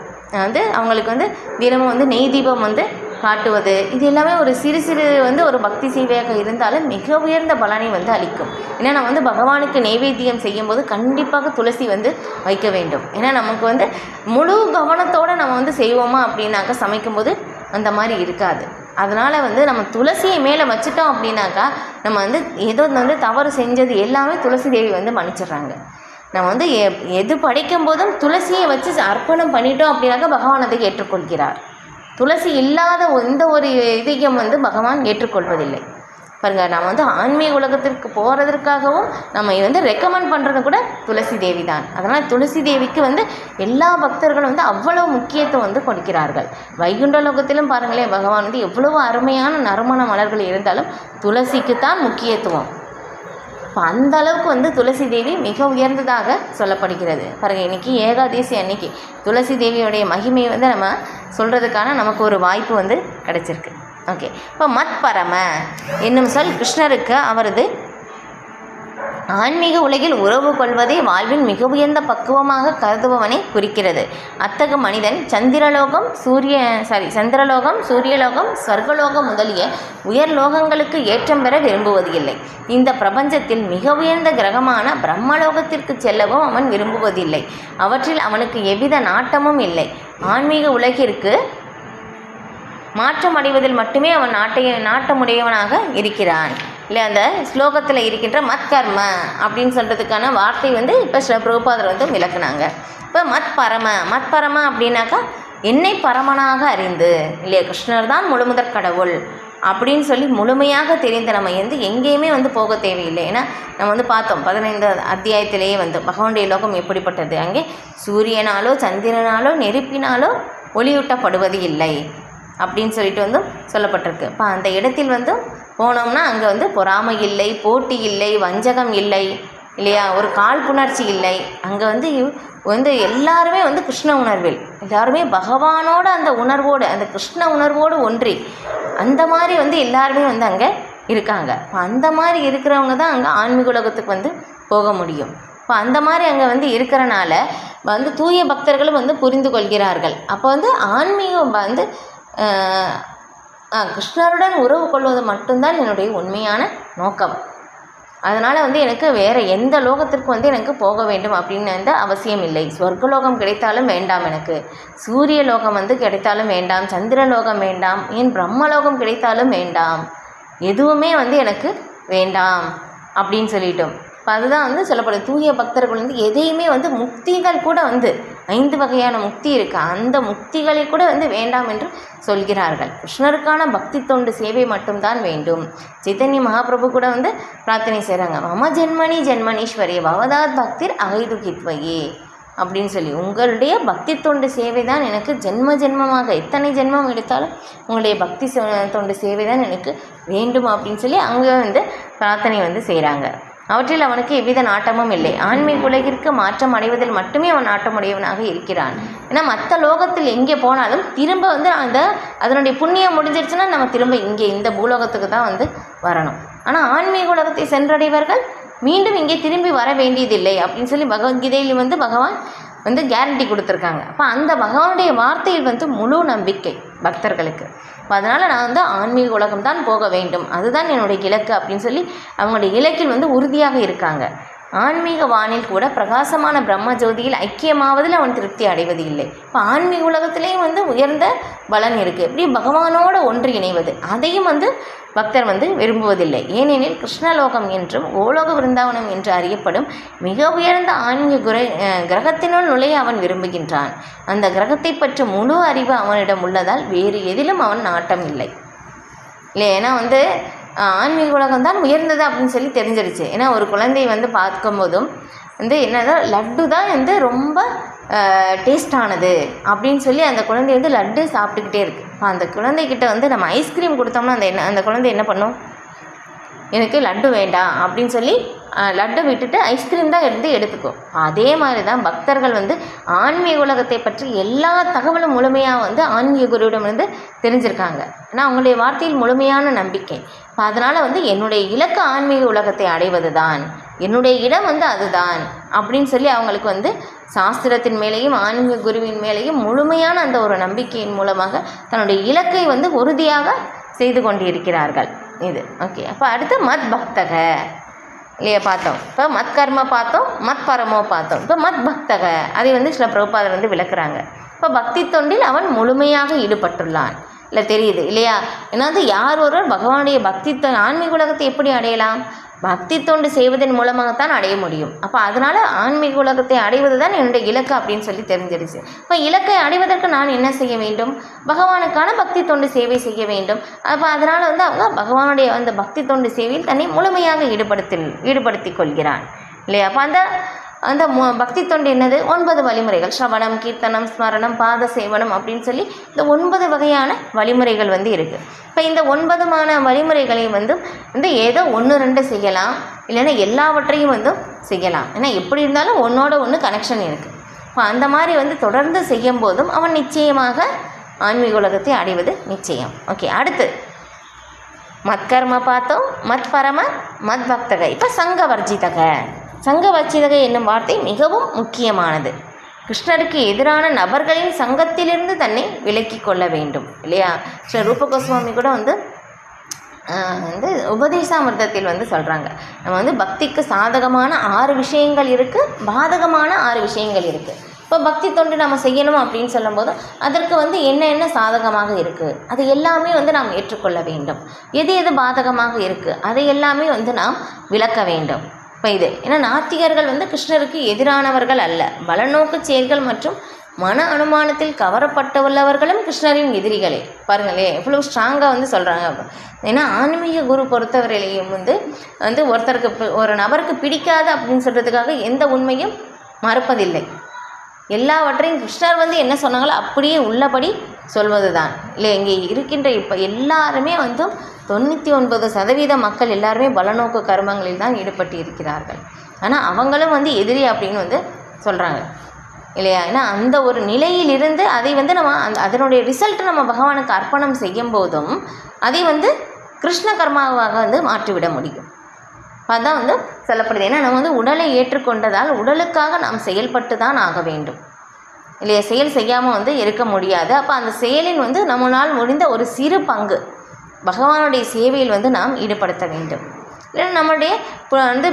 வந்து அவங்களுக்கு வந்து தினமும் வந்து நெய் தீபம் வந்து காட்டுவது, இது எல்லாமே ஒரு சிறு வந்து ஒரு பக்தி சேவையாக இருந்தாலும் மிக உயர்ந்த பலனை வந்து அளிக்கும். ஏன்னா நம்ம வந்து பகவானுக்கு நைவேத்தியம் செய்யும்போது கண்டிப்பாக துளசி வந்து வைக்க வேண்டும். ஏன்னா நமக்கு வந்து முழு கவனத்தோடு நம்ம வந்து செய்வோமா அப்படின்னாக்கா சமைக்கும்போது அந்த மாதிரி இருக்காது. அதனால் வந்து நம்ம துளசியை மேலே வச்சுட்டோம் அப்படின்னாக்கா நம்ம வந்து ஏதோ வந்து தவறு செஞ்சது எல்லாமே துளசி தேவி வந்து மன்னிச்சிடுறாங்க. நம்ம வந்து எது படைக்கும் போதும் துளசியை வச்சு அர்ப்பணம் பண்ணிட்டோம் அப்படின்னாக்கா பகவான் அதை ஏற்றுக்கொள்கிறார். துளசி இல்லாத எந்த ஒரு இதையும் வந்து பகவான் ஏற்றுக்கொள்வதில்லை. பாருங்கள், நம்ம வந்து ஆன்மீக உலகத்திற்கு போகிறதுக்காகவும் நம்ம வந்து ரெக்கமெண்ட் பண்ணுறது கூட துளசி தேவி தான். அதனால் துளசி தேவிக்கு வந்து எல்லா பக்தர்களும் வந்து அவ்வளோ முக்கியத்துவம் வந்து கொடுக்கிறார்கள். வைகுண்ட லோகத்திலும் பாருங்களேன், பகவான் வந்து எவ்வளவு அருமையான நறுமண மலர்கள் இருந்தாலும் துளசிக்கு தான் முக்கியத்துவம். இப்போ அந்த அளவுக்கு வந்து துளசி தேவி மிக உயர்ந்ததாக சொல்லப்படுகிறது. பாருங்கள், இன்றைக்கி ஏகாதசி அன்னைக்கு துளசி தேவியோடைய மகிமையை வந்து நம்ம சொல்கிறதுக்கான நமக்கு ஒரு வாய்ப்பு வந்து கிடச்சிருக்கு. ஓகே, இப்போ மத்பரம என்னும் சொல் கிருஷ்ணருக்கு அவரது ஆன்மீக உலகில் உறவு கொள்வதை வாழ்வின் மிக உயர்ந்த பக்குவமாக கருதுபவனை குறிக்கிறது. அத்தகு மனிதன் சந்திரலோகம், சூரியலோகம், ஸ்வர்கலோகம் முதலிய உயர் லோகங்களுக்கு ஏற்றம் பெற விரும்புவது இல்லை. இந்த பிரபஞ்சத்தில் மிக உயர்ந்த கிரகமான பிரம்மலோகத்திற்கு செல்லவும் அவன் விரும்புவதில்லை. அவற்றில் அவனுக்கு எவ்வித நாட்டமும் இல்லை. ஆன்மீக உலகிற்கு மாற்றம் அடைவதில் மட்டுமே அவன் நாட்டமுடையவனாக இருக்கிறான். இல்லை, அந்த ஸ்லோகத்தில் இருக்கின்ற மத்கர்ம அப்படின்னு சொல்கிறதுக்கான வார்த்தை வந்து இப்போ சில பிரபுபாதர் வந்து விளக்குனாங்க. இப்போ மத்பரம அப்படின்னாக்கா என்னை பரமனாக அறிந்து இல்லையா, கிருஷ்ணர் தான் முழுமுதற் கடவுள் அப்படின்னு சொல்லி முழுமையாக தெரிந்த நம்ம எங்கேயுமே போக தேவையில்லை. ஏன்னா நம்ம பார்த்தோம் 15 அத்தியாயத்திலேயே பகவானுடைய லோகம் எப்படிப்பட்டது. அங்கே சூரியனாலோ சந்திரனாலோ நெருப்பினாலோ ஒளியூட்டப்படுவது இல்லை அப்படின்னு சொல்லிட்டு சொல்லப்பட்டிருக்கு. இப்போ அந்த இடத்தில் போனோம்னா அங்கே பொறாமை இல்லை, போட்டி இல்லை, வஞ்சகம் இல்லை இல்லையா, ஒரு காழ்ப்புணர்ச்சி இல்லை. அங்கே எல்லாருமே கிருஷ்ண உணர்வில், எல்லாருமே பகவானோட அந்த உணர்வோடு, அந்த கிருஷ்ண உணர்வோடு ஒன்றி அந்த மாதிரி எல்லாருமே அங்கே இருக்காங்க. இப்போ அந்த மாதிரி இருக்கிறவங்க தான் அங்கே ஆன்மீக உலகத்துக்கு போக முடியும். இப்போ அந்த மாதிரி அங்கே இருக்கிறனால தூய பக்தர்களும் புரிந்து கொள்கிறார்கள். அப்போ ஆன்மீகம் கிருஷ்ணருடன் உறவு கொள்வது மட்டும்தான் என்னுடைய உண்மையான நோக்கம். அதனால் எனக்கு வேறு எந்த லோகத்திற்கு எனக்கு போக வேண்டும் அப்படின்னு அவசியம் இல்லை. சொர்க்கலோகம் கிடைத்தாலும் வேண்டாம், எனக்கு சூரிய லோகம் கிடைத்தாலும் வேண்டாம், சந்திரலோகம் வேண்டாம், ஏன் பிரம்மலோகம் கிடைத்தாலும் வேண்டாம், எதுவுமே எனக்கு வேண்டாம் அப்படின்னு சொல்லிட்டோம். இப்போ அதுதான் சொல்லப்படுது. தூய பக்தர்கள் எதையுமே முக்திகள் கூட 5 வகையான முக்தி இருக்குது, அந்த முக்திகளை கூட வேண்டாம் என்று சொல்கிறார்கள். கிருஷ்ணருக்கான பக்தி தொண்டு சேவை மட்டும்தான் வேண்டும். சைத்தன்ய மகாபிரபு கூட பிரார்த்தனை செய்கிறாங்க, மம ஜென்மனி ஜென்மனீஸ்வரி பவதாத் பக்திர் அகைதுகித்வையே அப்படின்னு சொல்லி, உங்களுடைய பக்தி தொண்டு சேவை தான் எனக்கு ஜென்மமாக, எத்தனை ஜென்மம் எடுத்தாலும் உங்களுடைய பக்தி தொண்டு சேவை தான் எனக்கு வேண்டும் அப்படின்னு சொல்லி அங்கே பிரார்த்தனை செய்கிறாங்க. அவற்றில் அவனுக்கு எவ்வித நாட்டமும் இல்லை. ஆன்மீக உலகிற்கு மாற்றம் அடைவதில் மட்டுமே அவன் நாட்டமுடையவனாக இருக்கிறான். ஏன்னா மற்ற லோகத்தில் எங்கே போனாலும் திரும்ப அதனுடைய புண்ணியம் முடிஞ்சிருச்சுன்னா நம்ம திரும்ப இங்கே இந்த பூலோகத்துக்கு தான் வரணும். ஆனால் ஆன்மீக உலகத்தை சென்றடைவர்கள் மீண்டும் இங்கே திரும்பி வர வேண்டியதில்லை அப்படின்னு சொல்லி பகவத்கீதையில் பகவான் கேரண்டி கொடுத்துருக்காங்க. அப்போ அந்த பகவானுடைய வார்த்தையில் முழு நம்பிக்கை பக்தர்களுக்கு. இப்போ அதனால் நான் ஆன்மீக உலகம் தான் போக வேண்டும், அதுதான் என்னுடைய இலக்கு அப்படின்னு சொல்லி அவங்களுடைய இலக்கில் உறுதியாக இருக்காங்க. ஆன்மீக வானில் கூட பிரகாசமான பிரம்ம ஜோதியில் ஐக்கியமாவதில் அவன் திருப்தி அடைவது இல்லை. இப்போ ஆன்மீக உலகத்திலேயும் உயர்ந்த பலன் இருக்குது. எப்படி பகவானோடு ஒன்று இணைவது, அதையும் பக்தர் விரும்புவதில்லை. ஏனெனில் கிருஷ்ணலோகம் என்றும் கோலோக விருந்தாவனம் என்று அறியப்படும் மிக உயர்ந்த ஆன்மீக கிரகத்தினுள் நுழைய அவன் விரும்புகின்றான். அந்த கிரகத்தை பற்றி முழு அறிவு அவனிடம் உள்ளதால் வேறு எதிலும் அவன் நாட்டம் இல்லை. ஏன்னா ஆன்மீக உலகம் தான் உயர்ந்தது அப்படின்னு சொல்லி தெரிஞ்சிருச்சு. ஏன்னா ஒரு குழந்தை பார்க்கும்போதும் என்னதான் லட்டு தான் ரொம்ப டேஸ்டானது அப்படின்னு சொல்லி அந்த குழந்தை லட்டு சாப்பிட்டுக்கிட்டே இருக்குது. அந்த குழந்தைகிட்ட நம்ம ஐஸ்கிரீம் கொடுத்தோம்னா அந்த குழந்தை என்ன பண்ணும், எனக்கு லட்டு வேண்டாம் அப்படின்னு சொல்லி லட்டை விட்டுட்டு ஐஸ்கிரீம் தான் எடுத்துக்கும். அதே மாதிரி தான் பக்தர்கள் ஆன்மீக உலகத்தை பற்றி எல்லா தகவலும் முழுமையாக ஆன்மீக குருவிடம் தெரிஞ்சிருக்காங்க. ஏன்னா அவங்களுடைய வார்த்தையில் முழுமையான நம்பிக்கை. இப்போ அதனால் என்னுடைய இலக்கு ஆன்மீக உலகத்தை அடைவது தான், என்னுடைய இடம் அதுதான் அப்படின்னு சொல்லி அவங்களுக்கு சாஸ்திரத்தின் மேலேயும் ஆன்மீக குருவின் மேலேயும் முழுமையான அந்த ஒரு நம்பிக்கையின் மூலமாக தன்னுடைய இலக்கை உறுதியாக செய்து கொண்டிருக்கிறார்கள். இது ஓகே. அப்போ அடுத்து மத் பக்தக இல்லையா பார்த்தோம். இப்போ மத் கர்ம பார்த்தோம், மத் பரமோ பார்த்தோம். இப்போ மத் பக்தக அதை சில பிரபுபாதர் விளக்குறாங்க. இப்போ பக்தி தொண்டில் அவன் முழுமையாக ஈடுபட்டுள்ளான் இல்லை தெரியுது இல்லையா. ஏன்னா யார் ஒருவர் பகவானுடைய பக்தி ஆன்மீக உலகத்தை எப்படி அடையலாம், பக்தி தொண்டு செய்வதன் மூலமாகத்தான் அடைய முடியும். அப்போ அதனால் ஆன்மீக உலகத்தை அடைவது தான் என்னுடைய இலக்கு அப்படின்னு சொல்லி தெரிஞ்சிருச்சு. இப்போ இலக்கை அடைவதற்கு நான் என்ன செய்ய வேண்டும், பகவானுக்கான பக்தி தொண்டு சேவை செய்ய வேண்டும். அப்போ அதனால் அவங்க பகவானுடைய அந்த பக்தி தொண்டு சேவையில் தன்னை முழுமையாக ஈடுபடுத்தி கொள்கிறான் இல்லையா. அப்போ அந்த பக்தி தொண்டு என்னது, 9 வழிமுறைகள், ஸ்ரவணம், கீர்த்தனம், ஸ்மரணம், பாத சேவனம் அப்படின்னு சொல்லி இந்த 9 வகையான வழிமுறைகள் இருக்குது. இப்போ இந்த 9 வழிமுறைகளை ஏதோ 1-2 செய்யலாம், இல்லைன்னா எல்லாவற்றையும் செய்யலாம். ஏன்னா எப்படி இருந்தாலும் ஒன்றோட ஒன்று கனெக்ஷன் இருக்குது. இப்போ அந்த மாதிரி தொடர்ந்து செய்யும் போதும் அவன் நிச்சயமாக ஆன்மீக உலகத்தை அடைவது நிச்சயம். ஓகே. அடுத்து மத்கர்ம பார்த்தோம், மத் பரம, மத் பக்தக. இப்போ சங்கவர்ஜிதக. சங்கவர்ஜிதக என்னும் வார்த்தை மிகவும் முக்கியமானது. கிருஷ்ணருக்கு எதிரான நபர்களின் சங்கத்திலிருந்து தன்னை விலக்கி கொள்ள வேண்டும் இல்லையா. ஸ்ரீ ரூப கோஸ்வாமி கூட உபதேசாமிர்தத்தில் சொல்கிறாங்க, நம்ம பக்திக்கு சாதகமான 6 விஷயங்கள் இருக்குது, பாதகமான 6 விஷயங்கள் இருக்குது. இப்போ பக்தி தொண்டு நம்ம செய்யணும் அப்படின்னு சொல்லும்போது அதற்கு என்ன சாதகமாக இருக்குது அது எல்லாமே நாம் ஏற்றுக்கொள்ள வேண்டும். எது பாதகமாக இருக்குது அதை எல்லாமே நாம் விளக்க வேண்டும். இப்போ இது ஏன்னா நாத்திகர்கள் கிருஷ்ணருக்கு எதிரானவர்கள் அல்ல, பலநோக்கு செயல்கள் மற்றும் மன அனுமானத்தில் கவரப்பட்டுள்ளவர்களும் கிருஷ்ணரின் எதிரிகளே. பாருங்களே எவ்வளோ ஸ்ட்ராங்காக வந்து சொல்கிறாங்க. ஏன்னா ஆன்மீக குரு பொறுத்தவரையிலையும் வந்து ஒருத்தருக்கு ஒரு நபருக்கு பிடிக்காது அப்படின்னு சொல்கிறதுக்காக எந்த உண்மையும் மறுப்பதில்லை. எல்லாவற்றையும் கிருஷ்ணர் வந்து என்ன சொன்னாங்களோ அப்படியே உள்ளபடி சொல்வது தான் இல்லை. இங்கே இருக்கின்ற இப்போ எல்லாருமே வந்து 99% மக்கள் எல்லாருமே பலநோக்கு கர்மங்களில் தான் ஈடுபட்டு இருக்கிறார்கள். ஆனால் அவங்களும் வந்து எதிரி அப்படின்னு வந்து சொல்கிறாங்க இல்லையா. ஏன்னா அந்த ஒரு நிலையிலிருந்து அதை வந்து நம்ம அதனுடைய ரிசல்ட்டை நம்ம பகவானுக்கு அர்ப்பணம் செய்யும் போதும் அதை வந்து கிருஷ்ண கர்மாவாக வந்து மாற்றிவிட முடியும். அதுதான் வந்து சொல்லப்படுது. ஏன்னா நம்ம வந்து உடலை ஏற்றுக்கொண்டதால் உடலுக்காக நாம் செயல்பட்டு தான் ஆக வேண்டும் இல்லையா. செயல் செய்யாமல் வந்து இருக்க முடியாது. அப்போ அந்த செயலின் வந்து நம்மளால் முடிந்த ஒரு சிறு பங்கு பகவானுடைய சேவையில் வந்து நாம் ஈடுபடுத்த வேண்டும். இல்லை நம்மளுடைய வந்து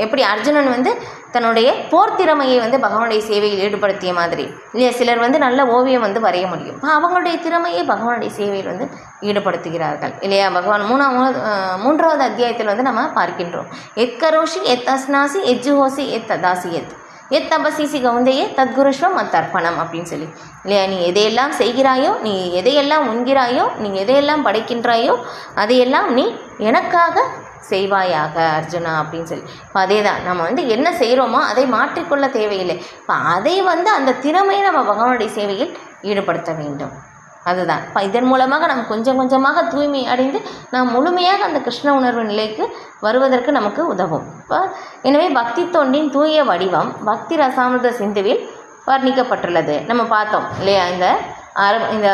எப்படி அர்ஜுனன் வந்து தன்னுடைய போர் திறமையை வந்து பகவானுடைய சேவையில் ஈடுபடுத்திய மாதிரி இல்லையா. சிலர் வந்து நல்ல ஓவியம் வந்து வரைய முடியும். அவங்களுடைய திறமையை பகவானுடைய சேவையில் வந்து ஈடுபடுத்துகிறார்கள் இல்லையா. பகவான் 3வது அத்தியாயத்தில் வந்து நம்ம பார்க்கின்றோம். எத் கரோஷி எத் அஸ்னாசி எத் ஜுஹோசி எத் ததாசி எத் தபசிசி கவுந்தையே தத்குருஷ்வம் அத்தர்ப்பணம் அப்படின்னு சொல்லி இல்லையா. நீ எதையெல்லாம் செய்கிறாயோ, நீ எதையெல்லாம் உண்கிறாயோ, நீ எதையெல்லாம் படைக்கின்றாயோ அதையெல்லாம் நீ எனக்காக செய்வாயாக அர்ஜுனா அப்படின்னு சொல்லி. இப்போ அதே தான் நம்ம வந்து என்ன செய்கிறோமோ அதை மாற்றிக்கொள்ள தேவையில்லை. இப்போ அதை வந்து அந்த திறமையை நம்ம பகவானுடைய சேவையில் ஈடுபடுத்த வேண்டும். அதுதான் இப்போ இதன் மூலமாக நம்ம கொஞ்சம் கொஞ்சமாக தூய்மை அடைந்து நாம் முழுமையாக அந்த கிருஷ்ண உணர்வு நிலைக்கு வருவதற்கு நமக்கு உதவும். இப்போ எனவே பக்தி தொண்டின் தூய வடிவம் பக்தி ரசாமிர்த சிந்துவில் வர்ணிக்கப்பட்டுள்ளது. நம்ம பார்த்தோம் இல்லையா. இந்த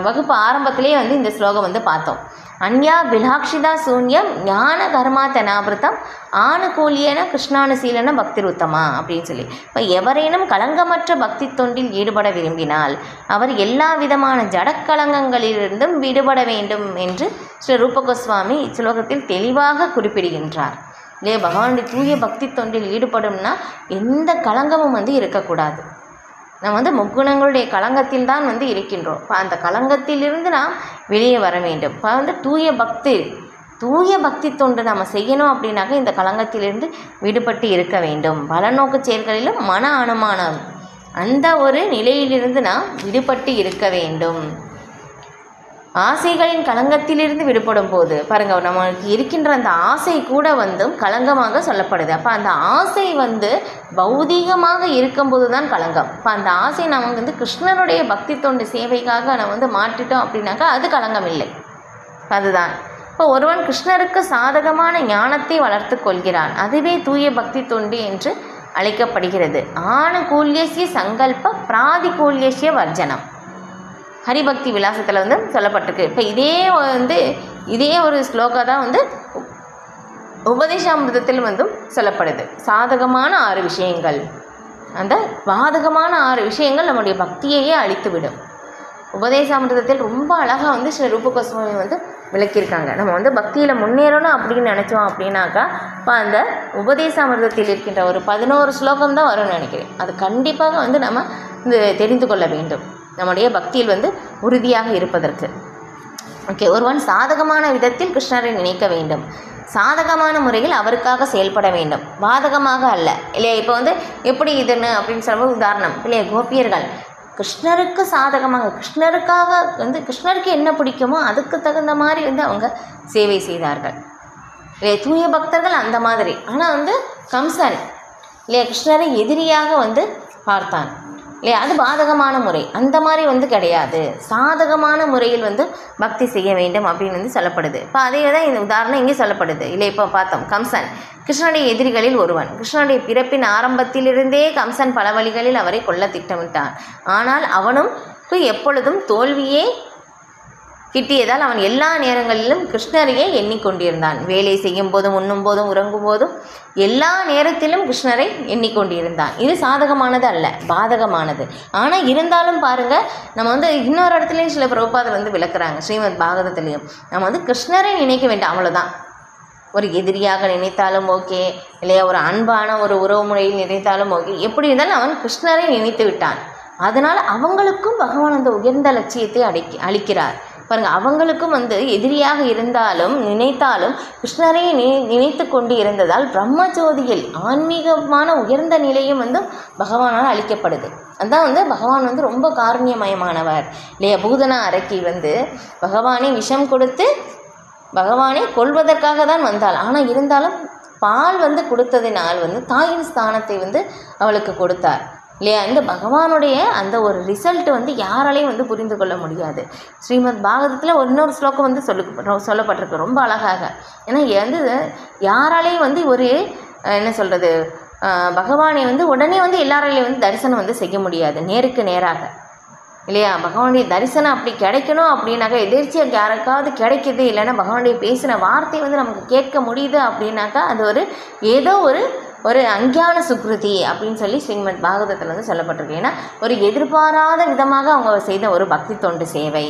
வகுப்பு ஆரம்பத்திலே வந்து இந்த ஸ்லோகம் வந்து பார்த்தோம். அன்யா பிலாக்ஷிதா சூன்யம் ஞான கர்மா தனாபிருத்தம் ஆணுகூலியன கிருஷ்ணானுசீலன பக்தி உத்தமா அப்படின்னு சொல்லி. இப்போ எவரேனும் களங்கமற்ற பக்தி தொண்டில் ஈடுபட விரும்பினால் அவர் எல்லா விதமான ஜடக்கலங்கங்களிலிருந்தும் விடுபட வேண்டும் என்று ஸ்ரீ ரூப கோஸ்வாமி இஸ்லோகத்தில் தெளிவாக குறிப்பிடுகின்றார் இல்லையா. பகவானுடைய தூய பக்தி தொண்டில் ஈடுபடும்னா எந்த களங்கமும் வந்து இருக்கக்கூடாது. நம்ம வந்து முக்குணங்களுடைய களங்கத்தில் தான் வந்து இருக்கின்றோம். இப்போ அந்த களங்கத்திலிருந்து நாம் வெளியே வர வேண்டும். இப்போ வந்து தூய பக்தி தொண்டு நம்ம செய்யணும் அப்படின்னாக்க இந்த களங்கத்திலிருந்து விடுபட்டு இருக்க வேண்டும். பலநோக்கு செயல்களிலும் மன அனுமானம் அந்த ஒரு நிலையிலிருந்து நாம் விடுபட்டு இருக்க வேண்டும். ஆசைகளின் களங்கத்திலிருந்து விடுபடும் போது பாருங்கள், நம்மளுக்கு இருக்கின்ற அந்த ஆசை கூட வந்து களங்கமாக சொல்லப்படுது. அப்போ அந்த ஆசை வந்து பௌதீகமாக இருக்கும்போது தான் களங்கம். இப்போ அந்த ஆசை நம்ம வந்து கிருஷ்ணனுடைய பக்தி தொண்டு சேவைக்காக நம்ம வந்து மாற்றிட்டோம் அப்படின்னாக்கா அது களங்கம் இல்லை. அதுதான் இப்போ ஒருவன் கிருஷ்ணருக்கு சாதகமான ஞானத்தை வளர்த்து கொள்கிறான். அதுவே தூய பக்தி தொண்டு என்று அழைக்கப்படுகிறது. ஆணுகூல்யசிய சங்கல்ப பிராதிகூல்யசிய வர்ஜனம் ஹரிபக்தி விலாசத்தில் வந்து சொல்லப்பட்டிருக்கு. இப்போ இதே ஒரு ஸ்லோகா தான் வந்து உபதேசாமிர்தத்தில் வந்து சொல்லப்படுது. சாதகமான 6 விஷயங்கள், அந்த பாதகமான 6 விஷயங்கள் நம்முடைய பக்தியையே அழித்துவிடும். உபதேசாமிர்தத்தில் ரொம்ப அழகாக வந்து ஸ்ரீ ரூப கோஸ்வாமி வந்து விளக்கியிருக்காங்க. நம்ம வந்து பக்தியில் முன்னேறணும் அப்படின்னு நினச்சோம் அப்படின்னாக்கா இப்போ அந்த உபதேசாமிர்தத்தில் இருக்கின்ற ஒரு 11 ஸ்லோகம் தான் வரும்னு நினைக்கிறேன். அது கண்டிப்பாக வந்து நம்ம தெரிந்து கொள்ள வேண்டும் நம்முடைய பக்தியில் வந்து உறுதியாக இருப்பதற்கு. ஓகே, ஒருவன் சாதகமான விதத்தில் கிருஷ்ணரை நினைக்க வேண்டும். சாதகமான முறையில் அவருக்காக செயல்பட வேண்டும், பாதகமாக அல்ல இல்லையா. இப்போ வந்து எப்படி இதுன்னு அப்படின்னு சொல்லும்போது உதாரணம் இல்லையா, கோபியர்கள் கிருஷ்ணருக்கு சாதகமாக கிருஷ்ணருக்காக வந்து கிருஷ்ணருக்கு என்ன பிடிக்குமோ அதுக்கு தகுந்த மாதிரி வந்து அவங்க சேவை செய்தார்கள் இல்லையா. தூய பக்தர்கள் அந்த மாதிரி. ஆனால் வந்து கம்சன் இல்லையா கிருஷ்ணரை எதிரியாக வந்து பார்த்தான் இல்லையா, அது பாதகமான முறை. அந்த மாதிரி வந்து கிடையாது, சாதகமான முறையில் வந்து பக்தி செய்ய வேண்டும் அப்படின்னு வந்து சொல்லப்படுது. இப்போ அதே தான் இந்த உதாரணம் இங்கே சொல்லப்படுது இல்லை. இப்போ பார்த்தோம், கம்சன் கிருஷ்ணனுடைய எதிரிகளில் ஒருவன். கிருஷ்ணனுடைய பிறப்பின் ஆரம்பத்திலிருந்தே கம்சன் பல வழிகளில் அவரை கொல்ல திட்டமிட்டான். ஆனால் அவனுக்கு எப்பொழுதும் தோல்வியே கிட்டியதால் அவன் எல்லா நேரங்களிலும் கிருஷ்ணரையே எண்ணிக்கொண்டிருந்தான். வேலை செய்யும் போதும், உண்ணும் போதும், உறங்கும் போதும் எல்லா நேரத்திலும் கிருஷ்ணரை எண்ணிக்கொண்டிருந்தான். இது சாதகமானது அல்ல, பாதகமானது. ஆனால் இருந்தாலும் பாருங்கள், நம்ம வந்து இன்னொரு இடத்துலையும் சில பிரபுபாதர் வந்து விளக்குறாங்க. ஸ்ரீமத் பாகவதத்துலேயும் நம்ம வந்து கிருஷ்ணரை நினைக்க வேண்டாம், அவ்வளோதான். ஒரு எதிரியாக நினைத்தாலும் ஓகே இல்லையா, ஒரு அன்பான ஒரு உறவு முறையில் நினைத்தாலும் ஓகே, எப்படி இருந்தாலும் அவன் கிருஷ்ணரை நினைத்து விட்டான். அதனால் அவங்களுக்கும் பகவான் அந்த உயர்ந்த லட்சியத்தை அளிக்கிறார். பாருங்கள், அவங்களுக்கும் வந்து எதிரியாக இருந்தாலும் நினைத்தாலும் கிருஷ்ணரை நினைத்து கொண்டு இருந்ததால் பிரம்மஜோதியில் ஆன்மீகமான உயர்ந்த நிலையும் வந்து பகவானால் அளிக்கப்படுது. அதுதான் வந்து பகவான் வந்து ரொம்ப காருண்யமயமானவர் இல்லையா. பூதனா அரக்கி வந்து பகவானை விஷம் கொடுத்து பகவானை கொல்வதற்காக தான் வந்தாள். ஆனால் இருந்தாலும் பால் வந்து கொடுத்ததினால் வந்து தாயின் ஸ்தானத்தை வந்து அவளுக்கு கொடுத்தார் இல்லையா. இந்த பகவானுடைய அந்த ஒரு ரிசல்ட் வந்து யாராலையும் வந்து புரிந்து கொள்ள முடியாது. ஸ்ரீமத் பாகவதத்தில் இன்னொரு ஸ்லோகம் வந்து சொல்லப்பட்டிருக்கு ரொம்ப அழகாக. ஏன்னா வந்து யாராலையும் வந்து ஒரு என்ன சொல்கிறது, பகவானை வந்து உடனே வந்து எல்லாராலையும் வந்து தரிசனம் வந்து செய்ய முடியாது நேருக்கு நேராக இல்லையா. பகவானுடைய தரிசனம் அப்படி கிடைக்கணும் அப்படின்னாக்கா எதிர்ச்சியாக யாருக்காவது கிடைக்கிது, இல்லைன்னா பகவானுடைய பேசின வார்த்தை வந்து நமக்கு கேட்க முடியுது அப்படின்னாக்கா அது ஒரு ஏதோ ஒரு அஞ்ஞான சுக்ருதி அப்படின்னு சொல்லி ஸ்ரீமத் பாகவதத்தில் வந்து சொல்லப்பட்டிருக்கு. ஏன்னா ஒரு எதிர்பாராத விதமாக அவங்க செய்த ஒரு பக்தி தொண்டு சேவை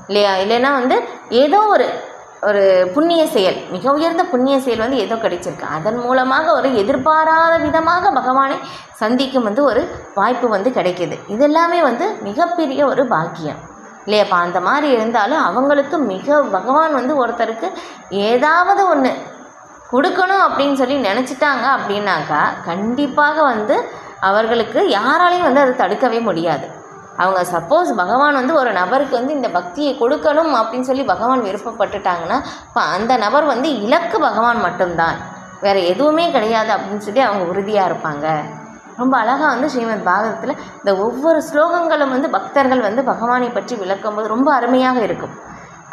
இல்லையா. இல்லைன்னா வந்து ஏதோ ஒரு புண்ணிய செயல், மிக உயர்ந்த புண்ணிய செயல் வந்து ஏதோ கிடைச்சிருக்கு, அதன் மூலமாக ஒரு எதிர்பாராத விதமாக பகவானை சந்திக்கும் வந்து ஒரு வாய்ப்பு வந்து கிடைக்கிது. இதெல்லாமே வந்து மிகப்பெரிய ஒரு பாக்கியம் இல்லையாப்பா. அந்த மாதிரி இருந்தாலும் அவங்களுக்கு பகவான் வந்து ஒருத்தருக்கு ஏதாவது ஒன்று கொடுக்கணும் அப்படின்னு சொல்லி நினச்சிட்டாங்க அப்படின்னாக்கா கண்டிப்பாக வந்து அவர்களுக்கு யாராலையும் வந்து அதை தடுக்கவே முடியாது. அவங்க சப்போஸ் பகவான் வந்து ஒரு நபருக்கு வந்து இந்த பக்தியை கொடுக்கணும் அப்படின்னு சொல்லி பகவான் விருப்பப்பட்டுட்டாங்கன்னா இப்போ அந்த நபர் வந்து இலக்கு பகவான் மட்டும்தான், வேறு எதுவுமே கிடையாது அப்படின்னு சொல்லி அவங்க உறுதியாக இருப்பாங்க. ரொம்ப அழகாக வந்து ஸ்ரீமத் பாகவதத்தில் இந்த ஒவ்வொரு ஸ்லோகங்களும் வந்து பக்தர்கள் வந்து பகவானை பற்றி விளக்கும்போது ரொம்ப அருமையாக இருக்கும்.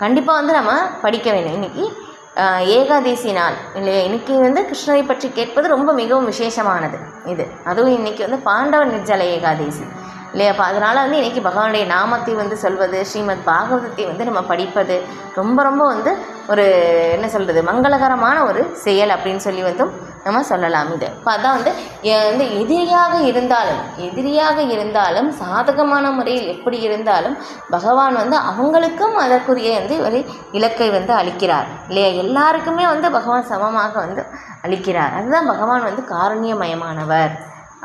கண்டிப்பாக வந்து நம்ம படிக்க வேண்டும். இன்றைக்கி ஏகாதசி நாள் இல்லையா. இன்றைக்கி வந்து கிருஷ்ணரை பற்றி கேட்பது ரொம்ப மிகவும் விசேஷமானது இது. அதுவும் இன்றைக்கி வந்து பாண்டவ நிர்ஜல ஏகாதசி இல்லையாப்பா. அதனால் வந்து இன்றைக்கி பகவானுடைய நாமத்தை வந்து சொல்வது, ஸ்ரீமத் பாகவதத்தை வந்து நம்ம படிப்பது ரொம்ப ரொம்ப வந்து ஒரு என்ன சொல்கிறது மங்களகரமான ஒரு செயல் அப்படின்னு சொல்லி வந்து நம்ம சொல்லலாம். இது இப்போ அதான் வந்து எதிரியாக இருந்தாலும் சாதகமான முறையில் எப்படி இருந்தாலும் பகவான் வந்து அவங்களுக்கும் அதற்குரிய வந்து ஒரு இலக்கை வந்து அளிக்கிறார் இல்லையா. எல்லாருக்குமே வந்து பகவான் சமமாக வந்து அளிக்கிறார். அதுதான் பகவான் வந்து காருண்யமயமானவர்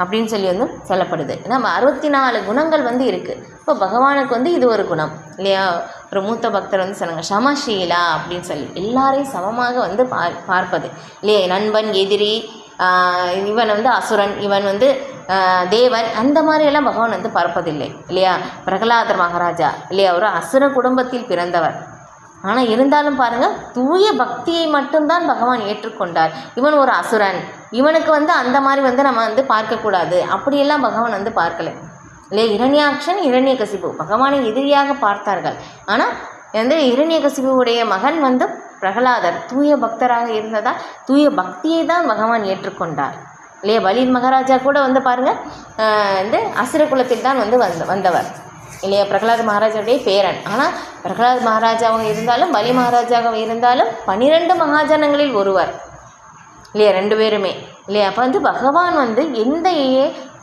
அப்படின்னு சொல்லி வந்து சொல்லப்படுது. நம்ம 64 குணங்கள் வந்து இருக்குது. இப்போ பகவானுக்கு வந்து இது ஒரு குணம் இல்லையா. ஒரு மூத்த பக்தர் வந்து சொன்னாங்க சமஷீலா அப்படின்னு சொல்லி, எல்லாரையும் சமமாக வந்து பார்ப்பது இல்லையா. நண்பன், எதிரி, இவன் வந்து அசுரன், இவன் வந்து தேவன், அந்த மாதிரியெல்லாம் பகவான் வந்து பார்ப்பதில்லை இல்லையா. பிரகலாதர் மகாராஜா இல்லையா, ஒரு அசுர குடும்பத்தில் பிறந்தவர். ஆனால் இருந்தாலும் பாருங்கள், தூய பக்தியை மட்டும்தான் பகவான் ஏற்றுக்கொண்டார். இவன் ஒரு அசுரன், இவனுக்கு வந்து அந்த மாதிரி வந்து நம்ம வந்து பார்க்கக்கூடாது அப்படியெல்லாம் பகவான் வந்து பார்க்கலை இல்லையா. இரண்யாக்ஷன், இரண்யகசிபு பகவானை எதிரியாக பார்த்தார்கள். ஆனால் வந்து இரண்யகசிபுவுடைய மகன் வந்து பிரகலாதர் தூய பக்தராக இருந்ததால் தூய பக்தியை தான் பகவான் ஏற்றுக்கொண்டார் இல்லையா. பலி மகாராஜா கூட வந்து பாருங்கள் வந்து அசுர குலத்தில் தான் வந்து வந்தவர் இல்லையா. பிரகலாத் மகாராஜாவுடைய பேரன். ஆனால் பிரகலாத் மகாராஜாவாக இருந்தாலும் பலி மகாராஜாவாக இருந்தாலும் 12 மகாஜனங்களில் ஒருவர் இல்லையா, 2 பேருமே இல்லையா. அப்போ வந்து பகவான் வந்து எந்த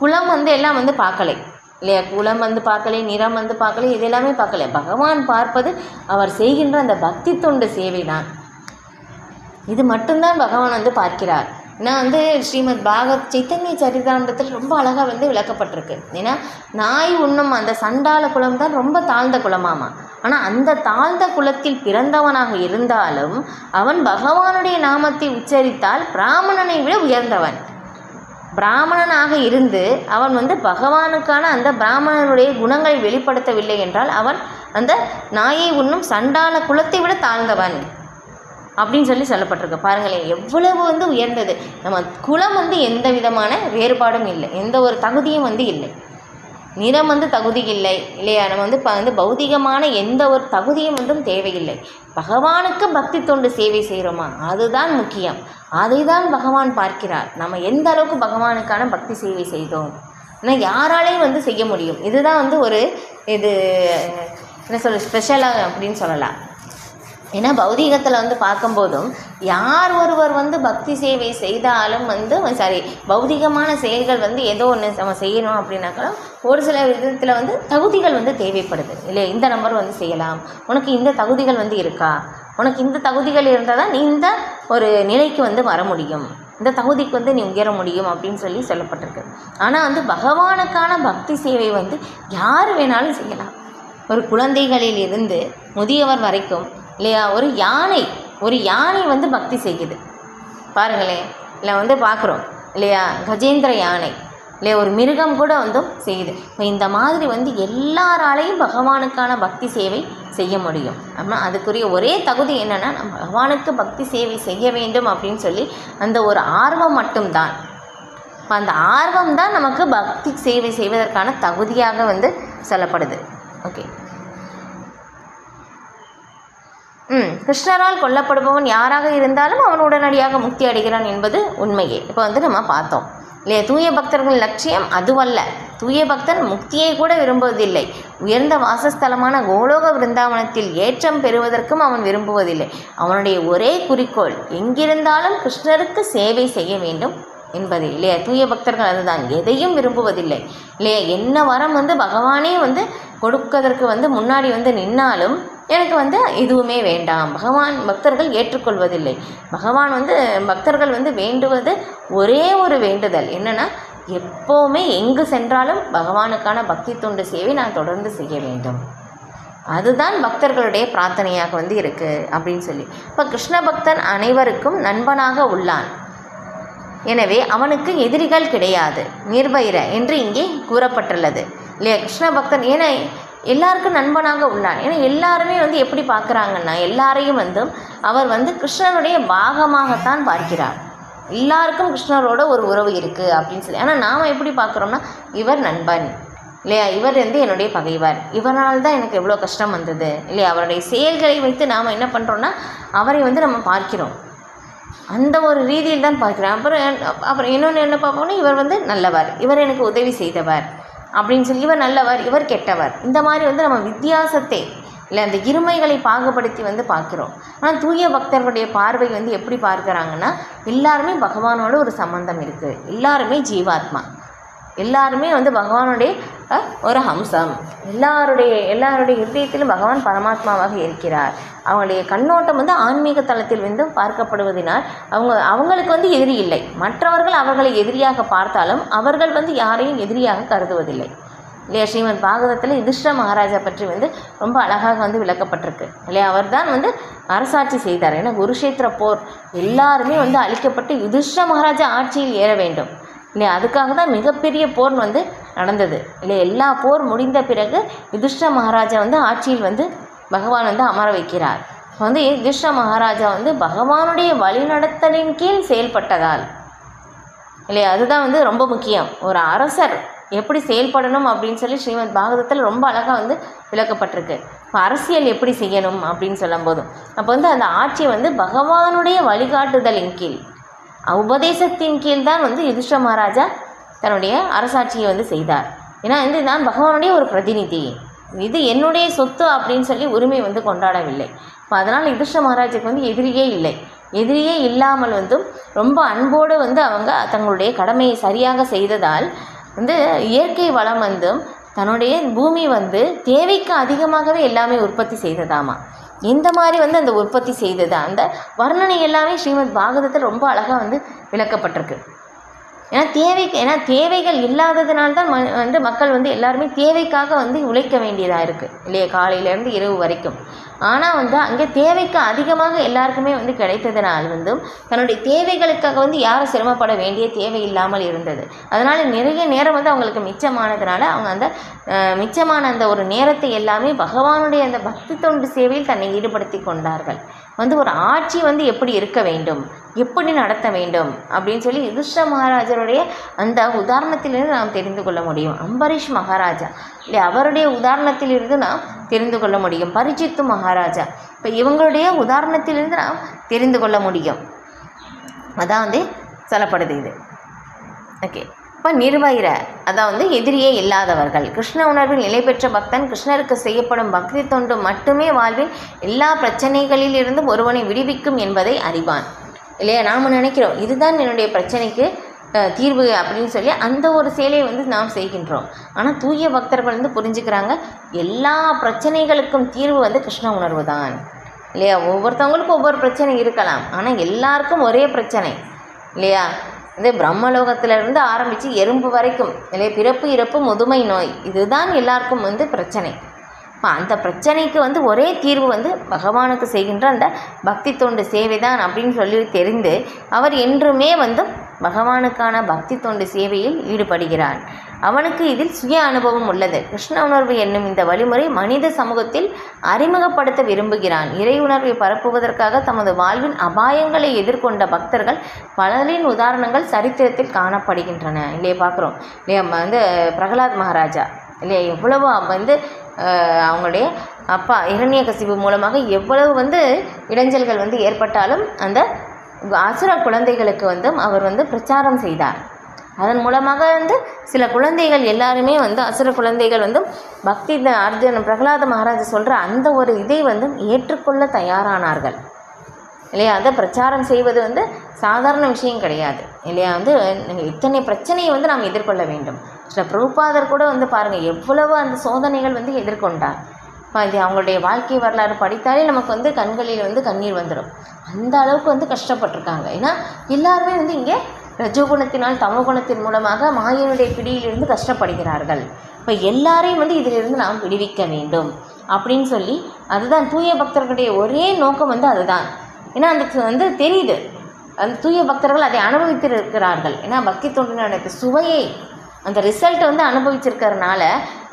குலம் வந்து எல்லாம் வந்து பார்க்கலை இல்லையா. குலம் வந்து பார்க்கலை, நிறம் வந்து பார்க்கலை, இது எல்லாமே பார்க்கலை. பகவான் பார்ப்பது அவர் செய்கின்ற அந்த பக்தி தொண்டு சேவை தான். இது மட்டும்தான் பகவான் வந்து பார்க்கிறார். ஏன்னா வந்து ஸ்ரீமத் பாகவத் சைத்தன்ய சரிதாமிரத்தில் ரொம்ப அழகாக வந்து விளக்கப்பட்டிருக்கு. ஏன்னா நாய் உண்ணும் அந்த சண்டாள குலம் தான் ரொம்ப தாழ்ந்த குலமாமா. ஆனால் அந்த தாழ்ந்த குலத்தில் பிறந்தவனாக இருந்தாலும் அவன் பகவானுடைய நாமத்தை உச்சரித்தால் பிராமணனை விட உயர்ந்தவன். பிராமணனாக இருந்து அவன் வந்து பகவானுக்கான அந்த பிராமணனுடைய குணங்களை வெளிப்படுத்தவில்லை என்றால் அவன் அந்த நாயை உண்ணும் சண்டாள குலத்தை விட தாழ்ந்தவன் அப்படின்னு சொல்லப்பட்டிருக்கு. பாருங்களேன் எவ்வளவு வந்து உயர்ந்தது. நம்ம குலம் வந்து எந்த விதமான வேறுபாடும் இல்லை, எந்த ஒரு தகுதியும் வந்து இல்லை. நிறம் வந்து தகுதி இல்லை இல்லையா. நம்ம வந்து பௌதிகமான எந்த ஒரு தகுதியும் வந்து தேவையில்லை. பகவானுக்கு பக்தி தொண்டு சேவை செய்கிறோமா அதுதான் முக்கியம். அதை தான் பகவான் பார்க்கிறார். நம்ம எந்த அளவுக்கு பகவானுக்கான பக்தி சேவை செய்தோம். ஆனால் யாராலையும் வந்து செய்ய முடியும். இதுதான் வந்து ஒரு இது என்ன ஸ்பெஷலாக அப்படின்னு சொல்லலாம். ஏன்னா பௌதீகத்தில் வந்து பார்க்கும்போதும் யார் ஒருவர் வந்து பக்தி சேவை செய்தாலும் வந்து பௌதிகமான செயல்கள் வந்து ஏதோ ஒன்று நம்ம செய்யணும் அப்படின்னாக்கா ஒரு சில விதத்தில் வந்து தகுதிகள் வந்து தேவைப்படுது இல்லையா. இந்த நம்பர் வந்து செய்யலாம், உனக்கு இந்த தகுதிகள் வந்து இருக்கா, உனக்கு இந்த தகுதிகள் இருந்தால் தான் நீ இந்த ஒரு நிலைக்கு வந்து வர முடியும், இந்த தகுதிக்கு வந்து நீ உயர முடியும் அப்படின்னு சொல்லப்பட்டிருக்கு. ஆனால் வந்து பகவானுக்கான பக்தி சேவை வந்து யார் வேணாலும் செய்யலாம். ஒரு குழந்தைகளில் இருந்து முதியவர் வரைக்கும் இல்லையா, ஒரு யானை வந்து பக்தி செய்யுது பாருங்களேன். இல்லை வந்து பார்க்குறோம் இல்லையா, கஜேந்திர யானை இல்லையா, ஒரு மிருகம் கூட வந்து செய்யுது. இப்போ இந்த மாதிரி வந்து எல்லாராலையும் பகவானுக்கான பக்தி சேவை செய்ய முடியும். ஆனால் அதுக்குரிய ஒரே தகுதி என்னென்னா, நம்ம பகவானுக்கு பக்தி சேவை செய்ய வேண்டும் அப்படின்னு சொல்லி அந்த ஒரு ஆர்வம் மட்டும்தான். இப்போ அந்த ஆர்வம் தான் நமக்கு பக்தி சேவை செய்வதற்கான தகுதியாக வந்து சொல்லப்படுது. ஓகே. கிருஷ்ணரால் கொல்லப்படுபவன் யாராக இருந்தாலும் அவன் உடனடியாக முக்தி அடைகிறான் என்பது உண்மையே. இப்போ வந்து நம்ம பார்த்தோம் இல்லையா, தூய பக்தர்கள் லட்சியம் அதுவல்ல. தூய பக்தன் முக்தியை கூட விரும்புவதில்லை. உயர்ந்த வாசஸ்தலமான கோலோக விருந்தாவனத்தில் ஏற்றம் பெறுவதற்கும் அவன் விரும்புவதில்லை. அவனுடைய ஒரே குறிக்கோள் எங்கிருந்தாலும் கிருஷ்ணருக்கு சேவை செய்ய வேண்டும் என்பது இல்லையா. தூய பக்தர்கள் அதுதான், எதையும் விரும்புவதில்லை இல்லையா. என்ன வரம் வந்து பகவானே வந்து கொடுப்பதற்கு வந்து முன்னாடி வந்து நின்னாலும் எனக்கு வந்து எதுவுமே வேண்டாம், பக்தர்கள் ஏற்றுக்கொள்வதில்லை. பக்தர்கள் வந்து வேண்டுவது ஒரே ஒரு வேண்டுதல் என்னென்னா, எப்போவுமே எங்கு சென்றாலும் பகவானுக்கான பக்தி தொண்டு சேவை நான் தொடர்ந்து செய்ய வேண்டும். அதுதான் பக்தர்களுடைய பிரார்த்தனையாக வந்து இருக்குது அப்படின்னு சொல்லி. இப்போ கிருஷ்ண பக்தன் அனைவருக்கும் நண்பனாக உள்ளான். எனவே அவனுக்கு எதிரிகள் கிடையாது, நிர்பைர என்று இங்கே கூறப்பட்டுள்ளது இல்லையா. கிருஷ்ண பக்தன் ஏன்னா எல்லாருக்கும் நண்பனாக உள்ளான். ஏன்னா எல்லாருமே வந்து எப்படி பார்க்குறாங்கன்னா, எல்லாரையும் வந்து அவர் வந்து கிருஷ்ணனுடைய பாகமாகத்தான் பார்க்கிறார். எல்லாருக்கும் கிருஷ்ணரோட ஒரு உறவு இருக்குது அப்படின்னு சொல்லி. ஆனால் நாம் எப்படி பார்க்குறோம்னா, இவர் நண்பன் இல்லையா, இவர் வந்து என்னுடைய பகைவர், இவரால் தான் எனக்கு எவ்வளோ கஷ்டம் வந்தது இல்லையா. அவருடைய செயல்களை வைத்து நாம் என்ன பண்ணுறோன்னா, அவரை வந்து நம்ம பார்க்கிறோம், அந்த ஒரு ரீதியில் தான் பார்க்குறேன். அப்புறம் இன்னொன்று என்ன பார்ப்போம்னா, இவர் வந்து நல்லவர், இவர் எனக்கு உதவி செய்தவர் அப்படின்னு சொல்லி, இவர் நல்லவர், இவர் கெட்டவர், இந்த மாதிரி வந்து நம்ம வித்தியாசத்தை இல்லை அந்த இருமைகளை பாகுபடுத்தி வந்து பார்க்குறோம். ஆனால் தூய பக்தர்களுடைய பார்வை வந்து எப்படி பார்க்குறாங்கன்னா, எல்லாருமே பகவானோட ஒரு சம்பந்தம் இருக்குது, எல்லாருமே ஜீவாத்மா, எல்லாருமே வந்து பகவானுடைய ஒரு அம்சம், எல்லாருடைய இதயத்திலும் பகவான் பரமாத்மாவாக இருக்கிறார். அவங்களுடைய கண்ணோட்டம் வந்து ஆன்மீக தளத்தில் வந்து பார்க்கப்படுவதனால் அவங்களுக்கு வந்து எதிரி இல்லை. மற்றவர்கள் அவர்களை எதிரியாக பார்த்தாலும் அவர்கள் வந்து யாரையும் எதிரியாக கருதுவதில்லை இல்லையா. ஸ்ரீமத் பாகவதத்தில் யுதிஷ்டிர மகாராஜா பற்றி வந்து ரொம்ப அழகாக வந்து விளக்கப்பட்டிருக்கு இல்லையா. அவர் தான் வந்து அரசாட்சி செய்தார். ஏன்னா குருஷேத்திர போர் எல்லாருமே வந்து அழிக்கப்பட்டு யுதிஷ்டிர மகாராஜா ஆட்சியில் ஏற வேண்டும் இல்லையா. அதுக்காக தான் மிகப்பெரிய போர் வந்து நடந்தது இல்லையா. எல்லா போர் முடிந்த பிறகு யுதிஷ்டிர மகாராஜா வந்து ஆட்சியில் வந்து பகவான் வந்து அமர வைக்கிறார். வந்து யுதிஷ்டிர மகாராஜா வந்து பகவானுடைய வழிநடத்தலின் கீழ் செயல்பட்டதால் இல்லையா. அதுதான் வந்து ரொம்ப முக்கியம். ஒரு அரசர் எப்படி செயல்படணும் அப்படின்னு சொல்லி ஸ்ரீமத் பாகவதத்தில் ரொம்ப அழகாக வந்து விளக்கப்பட்டிருக்கு. இப்போ அரசியல் எப்படி செய்யணும் அப்படின்னு சொல்லும் போதும் அப்போ வந்து அந்த ஆட்சி வந்து பகவானுடைய வழிகாட்டுதலின் கீழ் உபதேசத்தின் கீழ் தான் வந்து யுதிஷ்டிர மகாராஜா தன்னுடைய அரசாட்சியை வந்து செய்தார். ஏன்னா வந்து நான் பகவானுடைய ஒரு பிரதிநிதி, இது என்னுடைய சொத்து அப்படின்னு சொல்லி உரிமை வந்து கொண்டாடவில்லை. இப்போ அதனால் யுதிஷ்டிர மகாராஜுக்கு வந்து எதிரியே இல்லாமல் வந்து ரொம்ப அன்போடு வந்து அவங்க தங்களுடைய கடமையை சரியாக செய்ததால் வந்து இயற்கை வளம் வந்து தன்னுடைய பூமி வந்து தேவைக்கு அதிகமாகவே எல்லாமே உற்பத்தி செய்ததாமா. இந்த மாதிரி வந்து அந்த உற்பத்தி செய்தது அந்த வர்ணனை எல்லாமே ஸ்ரீமத் பாகவதத்தில் ரொம்ப அழகாக வந்து விளக்கப்பட்டிருக்கு. ஏன்னா தேவைகள் இல்லாததுனால்தான் வந்து மக்கள் வந்து எல்லாருமே தேவைக்காக வந்து உழைக்க வேண்டியதாக இருக்குது இல்லையா, காலையிலேருந்து இரவு வரைக்கும். ஆனால் வந்து அங்கே தேவைக்கு அதிகமாக எல்லாருக்குமே வந்து கிடைத்ததுனால் வந்து தன்னுடைய தேவைகளுக்காக வந்து யாரும் சிரமப்பட வேண்டிய தேவை இல்லாமல் இருந்தது. அதனால் நிறைய நேரம் வந்து அவங்களுக்கு மிச்சமானதுனால அவங்க அந்த மிச்சமான அந்த ஒரு நேரத்தை எல்லாமே பகவானுடைய அந்த பக்தி தொண்டு சேவையில் தன்னை ஈடுபடுத்தி கொண்டார்கள். வந்து ஒரு ஆட்சி வந்து எப்படி இருக்க வேண்டும், எப்படி நடத்த வேண்டும் அப்படின்னு சொல்லி யுதிஷ்டிர மகாராஜருடைய அந்த உதாரணத்திலிருந்து நாம் தெரிந்து கொள்ள முடியும். அம்பரீஷ் மகாராஜா இல்லை, அவருடைய உதாரணத்திலிருந்து நாம் தெரிந்து கொள்ள முடியும். பரிஜித்து மகாராஜா, இப்போ இவங்களுடைய உதாரணத்திலிருந்து நாம் தெரிந்து கொள்ள முடியும். அதான் வந்து சொல்லப்படுது இது. ஓகே. இப்போ நிர்வைர, அதான் வந்து எதிரியே இல்லாதவர்கள். கிருஷ்ண உணர்வில் நிலை பெற்ற பக்தன் கிருஷ்ணருக்கு செய்யப்படும் பக்தி தொண்டு மட்டுமே வாழ்வில் எல்லா பிரச்சனைகளில் இருந்தும் ஒருவனை விடுவிக்கும் என்பதை அறிவான் இல்லையா. நாம் நினைக்கிறோம் இதுதான் என்னுடைய பிரச்சனைக்கு தீர்வு அப்படின்னு சொல்லி அந்த ஒரு செயலை வந்து நாம் செய்கின்றோம். ஆனால் தூய பக்தர்கள் வந்து புரிஞ்சுக்கிறாங்க, எல்லா பிரச்சனைகளுக்கும் தீர்வு வந்து கிருஷ்ண உணர்வு தான் இல்லையா. ஒவ்வொருத்தவங்களுக்கும் ஒவ்வொரு பிரச்சனை இருக்கலாம், ஆனால் எல்லாருக்கும் ஒரே பிரச்சனை இல்லையா. இந்த பிரம்மலோகத்திலிருந்து ஆரம்பித்து எறும்பு வரைக்கும் இல்லையா, பிறப்பு இறப்பு முதுமை நோய், இதுதான் எல்லாருக்கும் வந்து பிரச்சனை. இப்போ அந்த பிரச்சனைக்கு வந்து ஒரே தீர்வு வந்து பகவானுக்கு செய்கின்ற அந்த பக்தி தொண்டு சேவை தான் அப்படின்னு சொல்லி தெரிந்து அவர் என்றுமே வந்து பகவானுக்கான பக்தி தொண்டு சேவையில் ஈடுபடுகிறார். அவனுக்கு இதில் சுய அனுபவம் உள்ளது. கிருஷ்ண உணர்வு என்னும் இந்த வழிமுறை மனித சமூகத்தில் அறிமுகப்படுத்த விரும்புகிறான். இறை உணர்வை பரப்புவதற்காக தமது வாழ்வின் அபாயங்களை எதிர்கொண்ட பக்தர்கள் பலரின் உதாரணங்கள் சரித்திரத்தில் காணப்படுகின்றன. இல்லையே பார்க்குறோம் இல்லையா, வந்து பிரகலாத் மகாராஜா இல்லையா, எவ்வளவு வந்து அவங்களுடைய அப்பா இரண்யகசிபு மூலமாக எவ்வளவு வந்து இடைஞ்சல்கள் வந்து ஏற்பட்டாலும் அந்த அசுர குழந்தைகளுக்கு வந்து அவர் வந்து பிரச்சாரம் செய்தார். அதன் மூலமாக வந்து சில குழந்தைகள் எல்லாருமே வந்து அசுர குழந்தைகள் வந்து பக்தி அர்ஜுன் பிரகலாத மகாராஜா சொல்கிற அந்த ஒரு இதை வந்து ஏற்றுக்கொள்ள தயாரானார்கள் இல்லையா. அதை பிரச்சாரம் செய்வது வந்து சாதாரண விஷயம் கிடையாது இல்லையா. வந்து இத்தனை பிரச்சனையை வந்து நாம் எதிர்கொள்ள வேண்டும். சில பிரபுபாதர் கூட வந்து பாருங்கள் எவ்வளவு அந்த சோதனைகள் வந்து எதிர்கொண்டார். இது அவங்களுடைய வாழ்க்கை வரலாறு படித்தாலே நமக்கு வந்து கண்களில் வந்து கண்ணீர் வந்துடும். அந்த அளவுக்கு வந்து கஷ்டப்பட்டிருக்காங்க. ஏன்னா எல்லாருமே வந்து இங்கே ரஜோகுணத்தினால் தமோகுணத்தின் மூலமாக மாயனுடைய பிடியிலிருந்து கஷ்டப்படுகிறார்கள். இப்போ எல்லாரையும் வந்து இதிலிருந்து நாம் விடுவிக்க வேண்டும் அப்படின்னு சொல்லி அதுதான் தூய பக்தர்களுடைய ஒரே நோக்கம் வந்து அதுதான். ஏன்னா அந்த வந்து தெரியுது அந்த தூய பக்தர்கள் அதை அனுபவித்திருக்கிறார்கள். ஏன்னா பக்தி தொண்டினுடைய சுவையை அந்த ரிசல்ட்டை வந்து அனுபவிச்சிருக்கிறதுனால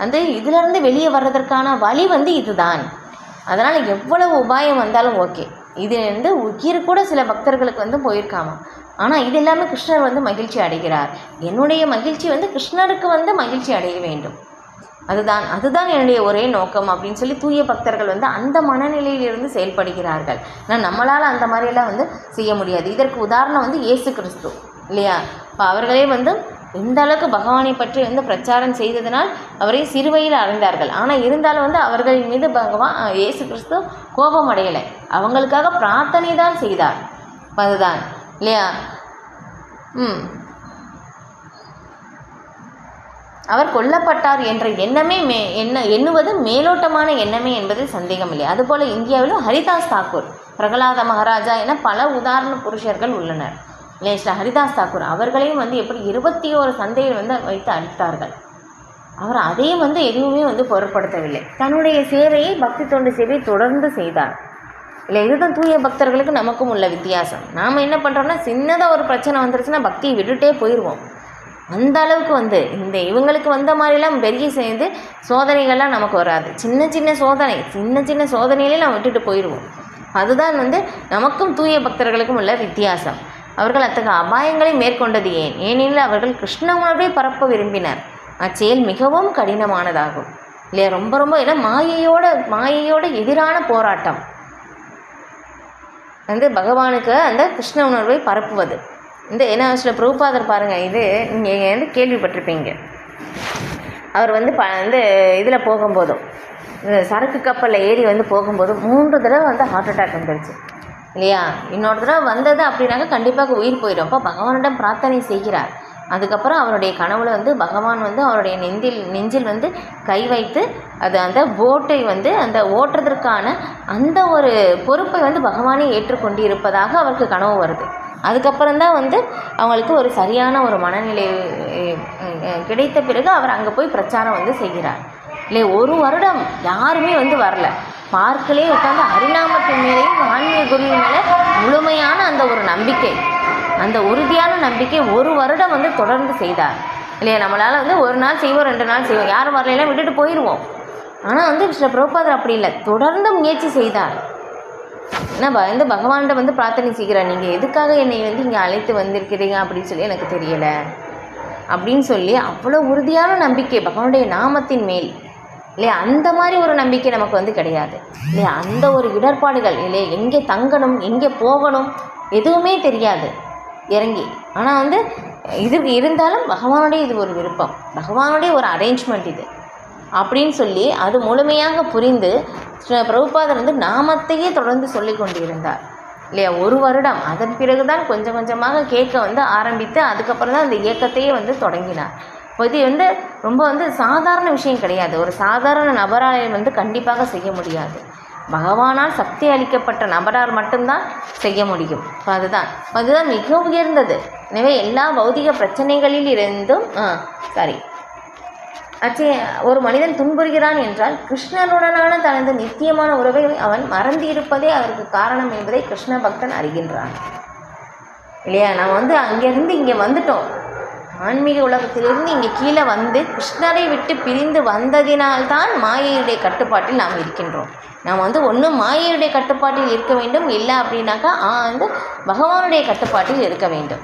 அந்த இதிலேருந்து வெளியே வர்றதற்கான வழி வந்து இதுதான். அதனால் எவ்வளவு உபாயம் வந்தாலும் ஓகே, இது வந்து உயிர் கூட சில பக்தர்களுக்கு வந்து போயிருக்காம. ஆனால் இது எல்லாமே கிருஷ்ணர் வந்து மகிழ்ச்சி அடைகிறார். என்னுடைய மகிழ்ச்சி வந்து கிருஷ்ணருக்கு வந்து மகிழ்ச்சி அடைய வேண்டும், அதுதான் என்னுடைய ஒரே நோக்கம் அப்படின்னு சொல்லி தூய பக்தர்கள் வந்து அந்த மனநிலையிலிருந்து செயல்படுகிறார்கள். ஆனால் நம்மளால் அந்த மாதிரியெல்லாம் வந்து செய்ய முடியாது. இதற்கு உதாரணம் வந்து இயேசு கிறிஸ்து இல்லையா. இப்போ அவர்களே வந்து இந்த அளவுக்கு பகவானை பற்றி வந்து பிரச்சாரம் செய்ததனால் அவரை சிறுவையில் அடைந்தார்கள். ஆனால் இருந்தாலும் வந்து அவர்களின் மீது பகவான் இயேசு கிறிஸ்து கோபம் அடையலை, அவங்களுக்காக பிரார்த்தனை தான் செய்தார். அதுதான் இல்லையா. அவர் கொல்லப்பட்டார் என்ற எண்ணமே எண்ணுவது மேலோட்டமான எண்ணமே என்பதில் சந்தேகம் இல்லை. அதுபோல் இந்தியாவிலும் ஹரிதாஸ் தாக்கூர், பிரகலாத மகாராஜா என பல உதாரண புருஷர்கள் உள்ளனர் இல்லையா. ஹரிதாஸ் தாக்கூர் அவர்களையும் வந்து எப்படி 21 சந்தையில் வந்து வைத்து அளித்தார்கள். அவர் அதையும் வந்து எதுவுமே வந்து பொருட்படுத்தவில்லை. தன்னுடைய சேவையை பக்தி தொண்டு சேவையை தொடர்ந்து செய்தார் இல்லை. இதுதான் தூய பக்தர்களுக்கு நமக்கும் உள்ள வித்தியாசம். நாம் என்ன பண்ணுறோம்னா சின்னதாக ஒரு பிரச்சனை வந்துருச்சுன்னா பக்தியை விட்டுட்டே போயிடுவோம். அந்த அளவுக்கு வந்து இவங்களுக்கு வந்த மாதிரிலாம் பெரிய சேர்ந்து சோதனைகள்லாம் நமக்கு வராது. சின்ன சின்ன சோதனையிலே நாம் விட்டுட்டு போயிடுவோம். அதுதான் வந்து நமக்கும் தூய பக்தர்களுக்கும் உள்ள வித்தியாசம். அவர்கள் அத்தகைய அபாயங்களை மேற்கொண்டது ஏனெனில் அவர்கள் கிருஷ்ண உணர்வை பரப்ப விரும்பினர். அச்செயல் மிகவும் கடினமானதாகும் இல்லையா. ரொம்ப ஏன்னா மாயையோட எதிரான போராட்டம் வந்து பகவானுக்கு அந்த கிருஷ்ண உணர்வை பரப்புவது. ஏன்னா சில பிரபுபாதர் பாருங்கள், இது நீங்கள் வந்து கேள்விப்பட்டிருப்பீங்க. அவர் வந்து இதில் போகும்போதும் சரக்கு கப்பலில் ஏறி வந்து போகும்போதும் 3 தடவை வந்து ஹார்ட் அட்டாக் வந்துடுச்சு இல்லையா. இன்னொரு தடவை வந்தது அப்படின்னாக்க கண்டிப்பாக உயிர் போயிடும். அப்போ பகவானிடம் பிரார்த்தனை செய்கிறார். அதுக்கப்புறம் அவருடைய கனவுல வந்து பகவான் வந்து அவருடைய நெஞ்சில் வந்து கை வைத்து அந்த போட்டை வந்து அந்த ஓட்டுறதற்கான அந்த ஒரு பொறுப்பை வந்து பகவானே ஏற்றுக்கொண்டு இருப்பதாக அவருக்கு கனவு வருது. அதுக்கப்புறம்தான் வந்து அவங்களுக்கு ஒரு சரியான ஒரு மனநிலை கிடைத்த பிறகு அவர் அங்கே போய் பிரச்சாரம் வந்து செய்கிறார் இல்லை. 1 வருடம் யாருமே வந்து வரல. பார்க்கலே உட்காந்து ஹரிநாமத்தின் மேலேயும் ஆன்மீக குருவின் மேலே முழுமையான அந்த ஒரு நம்பிக்கை, அந்த உறுதியான நம்பிக்கை 1 வருடம் வந்து தொடர்ந்து செய்தார் இல்லையா. நம்மளால் வந்து 1 நாள் செய்வோம், 2 நாள் செய்வோம், யாரும் வரலாம் விட்டுட்டு போயிடுவோம். ஆனால் வந்து சில பிரபுபாதர் அப்படி இல்லை, தொடர்ந்து முயற்சி செய்தார். ஏன்னா வந்து பகவான்கிட்ட வந்து பிரார்த்தனை செய்கிறார், நீங்கள் எதுக்காக என்னை வந்து இங்கே அழைத்து வந்திருக்கிறீங்க அப்படின்னு சொல்லி எனக்கு தெரியலை அப்படின்னு சொல்லி அவ்வளோ உறுதியான நம்பிக்கை பகவானுடைய நாமத்தின் மேல் இல்லையா. அந்த மாதிரி ஒரு நம்பிக்கை நமக்கு வந்து கிடையாது இல்லையா. அந்த ஒரு இடர்பாடுகள் இல்லையா, எங்கே தங்கணும் எங்கே போகணும் எதுவுமே தெரியாது இறங்கி. ஆனால் வந்து இதுக்கு இருந்தாலும் பகவானுடைய இது ஒரு விருப்பம், பகவானுடைய ஒரு அரேஞ்ச்மெண்ட் இது அப்படின்னு சொல்லி அது முழுமையாக புரிந்து பிரபுபாதர் வந்து நாமத்தையே தொடர்ந்து சொல்லி கொண்டு இருந்தார் இல்லையா. 1 வருடம். அதன் பிறகு தான் கொஞ்சம் கொஞ்சமாக கேட்க வந்து ஆரம்பித்து அதுக்கப்புறம் தான் அந்த இயக்கத்தையே வந்து தொடங்கினார். இப்போ இது வந்து ரொம்ப வந்து சாதாரண விஷயம் கிடையாது. ஒரு சாதாரண நபரால் வந்து கண்டிப்பாக செய்ய முடியாது. பகவானால் சக்தி அளிக்கப்பட்ட நபரால் மட்டும்தான் செய்ய முடியும். இப்போ அதுதான் மிக உயர்ந்தது. எனவே எல்லா பௌதிக பிரச்சனைகளில் இருந்தும் ஒரு மனிதன் துன்புறுகிறான் என்றால் கிருஷ்ணனுடனான தனது நித்தியமான உறவை அவன் மறந்து இருப்பதே அதற்கு காரணம் என்பதை கிருஷ்ண பக்தன் அறிகின்றான் இல்லையா. நம்ம அங்கேருந்து இங்கே வந்துட்டோம், ஆன்மீக உலகத்திலிருந்து இங்கே கீழே வந்து கிருஷ்ணரை விட்டு பிரிந்து வந்ததினால்தான் மாயையுடைய கட்டுப்பாட்டில் நாம் இருக்கின்றோம். நாம் ஒன்று மாயையுடைய கட்டுப்பாட்டில் இருக்க வேண்டும், இல்லை அப்படின்னாக்கா பகவானுடைய கட்டுப்பாட்டில் இருக்க வேண்டும்.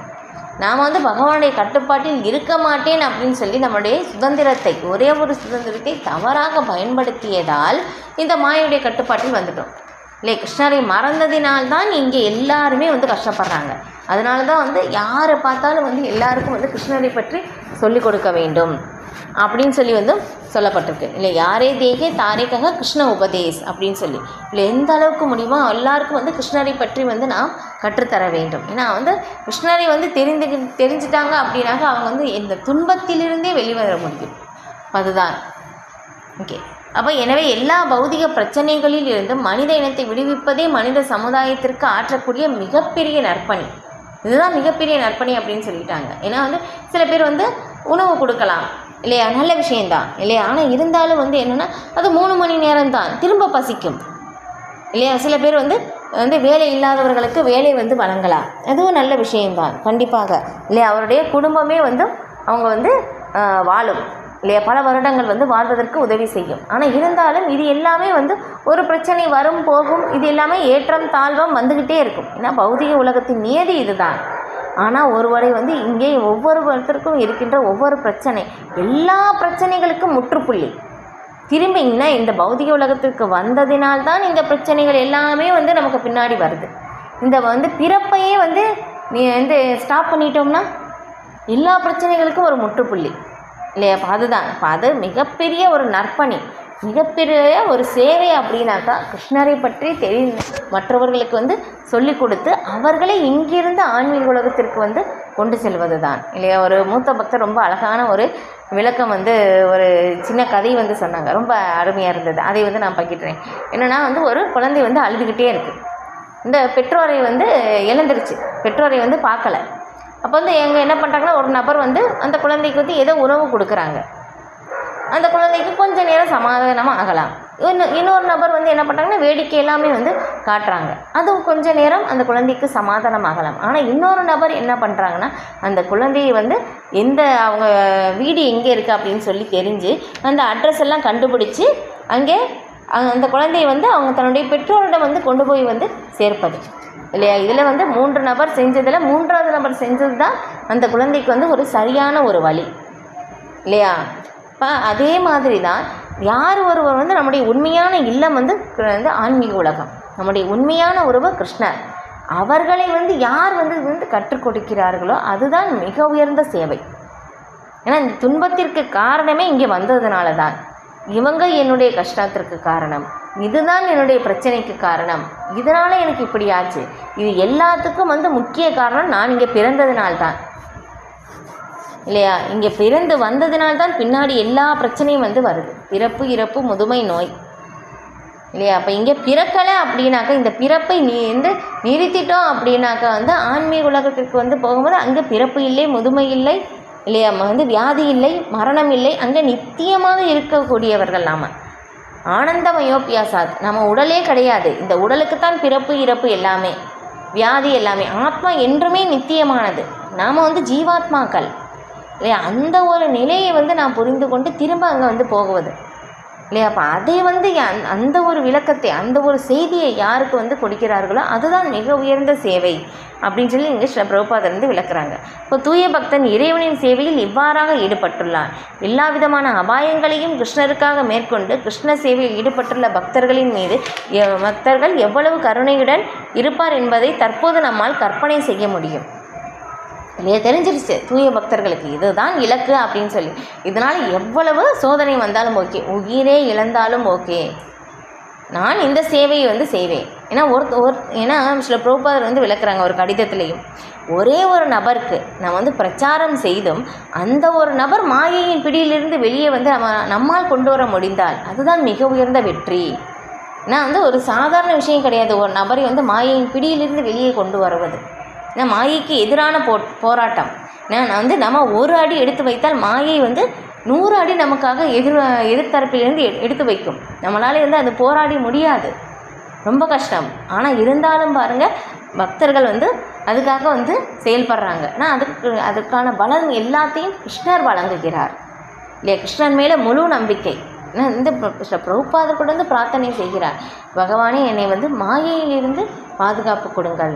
நாம் பகவானுடைய கட்டுப்பாட்டில் இருக்க மாட்டேன் அப்படின்னு சொல்லி நம்முடைய சுதந்திரத்தை, ஒரே ஒரு சுதந்திரத்தை தவறாக பயன்படுத்தியதால் இந்த மாயையுடைய கட்டுப்பாட்டில் வந்துட்டோம் இல்லை. கிருஷ்ணரை மறந்ததினால்தான் இங்கே எல்லாருமே கஷ்டப்படுறாங்க. அதனால தான் யாரை பார்த்தாலும் எல்லாருக்கும் கிருஷ்ணரை பற்றி சொல்லிக் கொடுக்க வேண்டும் அப்படின்னு சொல்லி சொல்லப்பட்டிருக்கு இல்லை. யாரே தேகே தாரேக்காக கிருஷ்ண உபதேஸ் அப்படின்னு சொல்லி இல்லை. எந்த அளவுக்கு முடியுமோ எல்லாருக்கும் கிருஷ்ணரை பற்றி நாம் கற்றுத்தர வேண்டும். ஏன்னா கிருஷ்ணரை தெரிஞ்சிட்டாங்க அப்படின்னாக்க அவங்க இந்த துன்பத்திலிருந்தே வெளிவர முடியும். அதுதான் ஓகே. அப்போ எனவே எல்லா பௌதிக பிரச்சனைகளில் இருந்து மனித இனத்தை விடுவிப்பதே மனித சமுதாயத்திற்கு ஆற்றக்கூடிய மிகப்பெரிய நற்பணி. இதுதான் மிகப்பெரிய நற்பணி அப்படின்னு சொல்லிட்டாங்க. ஏன்னா சில பேர் உணவு கொடுக்கலாம் இல்லையா, நல்ல விஷயந்தான் இல்லையா. ஆனால் இருந்தாலும் என்னென்னா அது 3 மணி நேரம் தான், திரும்ப பசிக்கும் இல்லையா. சில பேர் வேலை இல்லாதவர்களுக்கு வேலை வழங்கலாம், அதுவும் நல்ல விஷயம்தான் கண்டிப்பாக இல்லையா. அவருடைய குடும்பமே அவங்க வாழும் இல்லையா, பல வருடங்கள் வாழ்வதற்கு உதவி செய்யும். ஆனால் இருந்தாலும் இது எல்லாமே ஒரு பிரச்சனை வரும் போகும், இது எல்லாமே ஏற்றம் தாழ்வம் வந்துக்கிட்டே இருக்கும். ஏன்னா பௌதிக உலகத்தின் நியதி இதுதான். ஆனால் ஒருவரை இங்கே ஒவ்வொருத்தருக்கும் இருக்கின்ற ஒவ்வொரு பிரச்சனை, எல்லா பிரச்சனைகளுக்கும் முற்றுப்புள்ளி திரும்பி இந்த பௌதிக உலகத்திற்கு வந்ததினால்தான் இந்த பிரச்சனைகள் எல்லாமே நமக்கு பின்னாடி வருது. இந்த பிறப்பையே நீ ஸ்டாப் பண்ணிட்டோம்னா எல்லா பிரச்சனைகளுக்கும் ஒரு முற்றுப்புள்ளி இல்லையா. அதுதான் அது மிகப்பெரிய ஒரு நற்பணி, மிகப்பெரிய ஒரு சேவை அப்படின்னாக்கா கிருஷ்ணரை பற்றி மற்றவர்களுக்கு சொல்லிக் கொடுத்து அவர்களை இங்கிருந்து ஆன்மீக உலகத்திற்கு கொண்டு செல்வது தான் இல்லையா. ஒரு மூத்த பக்தர் ரொம்ப அழகான ஒரு விளக்கம் ஒரு சின்ன கதை சொன்னாங்க, ரொம்ப அருமையாக இருந்தது. அதை நான் பகிர்றேன். என்னென்னா ஒரு குழந்தை அழுதுகிட்டே இருக்குது. இந்த பெற்றோரை இழந்துருச்சு, பெற்றோரை பார்க்கல. அப்போ எங்கே என்ன பண்ணுறாங்கன்னா ஒரு நபர் அந்த குழந்தைக்கு ஏதோ உணவு கொடுக்குறாங்க. அந்த குழந்தைக்கு கொஞ்சம் நேரம் சமாதானமாக ஆகலாம். இன்னொரு நபர் என்ன பண்ணுறாங்கன்னா வேடிக்கை எல்லாமே காட்டுறாங்க, அதுவும் கொஞ்சம் நேரம் அந்த குழந்தைக்கு சமாதானம் ஆகலாம். ஆனால் இன்னொரு நபர் என்ன பண்ணுறாங்கன்னா அந்த குழந்தையை அவங்க வீடு எங்கே இருக்குது அப்படின்னு சொல்லி தெரிஞ்சு அந்த அட்ரஸ் எல்லாம் கண்டுபிடிச்சி அங்கே அந்த குழந்தையை அவங்க தன்னுடைய பெற்றோரிடம் கொண்டு போய் சேர்ப்பது இல்லையா. இதில் 3 நபர் செஞ்சதில் 3ஆவது நபர் செஞ்சது தான் அந்த குழந்தைக்கு ஒரு சரியான ஒரு வழி இல்லையா. அதே மாதிரி தான் யார் ஒருவர் நம்முடைய உண்மையான இல்லம் ஆன்மீக உலகம், நம்முடைய உண்மையான உறவு கிருஷ்ணர். அவர்களை யார் கற்றுக் கொடுக்கிறார்களோ அதுதான் மிக உயர்ந்த சேவை. ஏன்னா இந்த துன்பத்திற்கு காரணமே இங்கே வந்ததுனால தான். இவங்க என்னுடைய கஷ்டத்திற்கு காரணம், இதுதான் என்னுடைய பிரச்சனைக்கு காரணம், இதனால் எனக்கு இப்படி ஆச்சு, இது எல்லாத்துக்கும் முக்கிய காரணம் நான் இங்கே பிறந்ததுனால்தான் இல்லையா. இங்கே பிறந்து வந்ததினால்தான் பின்னாடி எல்லா பிரச்சனையும் வருது, பிறப்பு இறப்பு முதுமை நோய் இல்லையா. அப்போ இங்கே பிறக்கலை அப்படின்னாக்கா, இந்த பிறப்பை நிறுத்திட்டோம் அப்படின்னாக்கா ஆன்மீக உலகத்திற்கு போகும்போது அங்கே பிறப்பு இல்லை, முதுமை இல்லை இல்லையா, வியாதி இல்லை, மரணம் இல்லை, அங்கே நித்தியமாக இருக்கக்கூடியவர்கள். நாம் ஆனந்தமயோபியாசாத், நம்ம உடலே கிடையாது, இந்த உடலுக்குத்தான் பிறப்பு இறப்பு எல்லாமே, வியாதி எல்லாமே. ஆத்மா என்றுமே நித்தியமானது, நாம் ஜீவாத்மாக்கள் இல்லையா. அந்த ஒரு நிலையை நான் புரிந்து கொண்டு திரும்ப அங்கே போகுவது இல்லையா. அப்போ அதை அந்த ஒரு விளக்கத்தை, அந்த ஒரு செய்தியை யாருக்கு கொடுக்கிறார்களோ அதுதான் மிக உயர்ந்த சேவை அப்படின்னு சொல்லி இங்கே ஸ்ரீ பிரபுபாதர் விளக்குறாங்க. இப்போ தூய பக்தன் இறைவனின் சேவையில் இவ்வாறாக ஈடுபட்டுள்ளான். எல்லா விதமான அபாயங்களையும் கிருஷ்ணருக்காக மேற்கொண்டு கிருஷ்ண சேவையில் ஈடுபட்டுள்ள பக்தர்களின் மீது பக்தர்கள் எவ்வளவு கருணையுடன் இருப்பார் என்பதை தற்போது நம்மால் கற்பனை செய்ய முடியும் இல்லையா. தெரிஞ்சிருச்சு தூய பக்தர்களுக்கு இதுதான் இலக்கு அப்படின்னு சொல்லி. இதனால் எவ்வளவு சோதனை வந்தாலும் ஓகே, உயிரே இழந்தாலும் ஓகே, நான் இந்த சேவையை செய்வேன். ஏன்னா ஏன்னா சில பிரபுபாதர் விளக்குறாங்க ஒரு கடிதத்திலையும், ஒரே ஒரு நபருக்கு நான் பிரச்சாரம் செய்தும் அந்த ஒரு நபர் மாயையின் பிடியிலிருந்து வெளியே நம்மால் கொண்டு வர முடிந்தால் அதுதான் மிக உயர்ந்த வெற்றி. ஏன்னா ஒரு சாதாரண விஷயம் கிடையாது ஒரு நபரை மாயையின் பிடியிலிருந்து வெளியே கொண்டு வருவது. ஏன்னா மாயைக்கு எதிரான போராட்டம். நம்ம ஒரு அடி எடுத்து வைத்தால் மாயை 100 அடி நமக்காக எதிர்த்தரப்பிலிருந்து எடுத்து வைக்கும். நம்மளால் அது போராடி முடியாது, ரொம்ப கஷ்டம். ஆனால் இருந்தாலும் பாருங்கள், பக்தர்கள் அதுக்காக செயல்படுறாங்க. ஆனால் அதுக்கான பலன் எல்லாத்தையும் கிருஷ்ணர் வழங்குகிறார் இல்லையா? கிருஷ்ணன் மேலே முழு நம்பிக்கை. இந்த பிரபுபாதர் கூட பிரார்த்தனை செய்கிறார், பகவானே என்னை மாயையிலிருந்து பாதுகாப்பு கொடுங்கள்.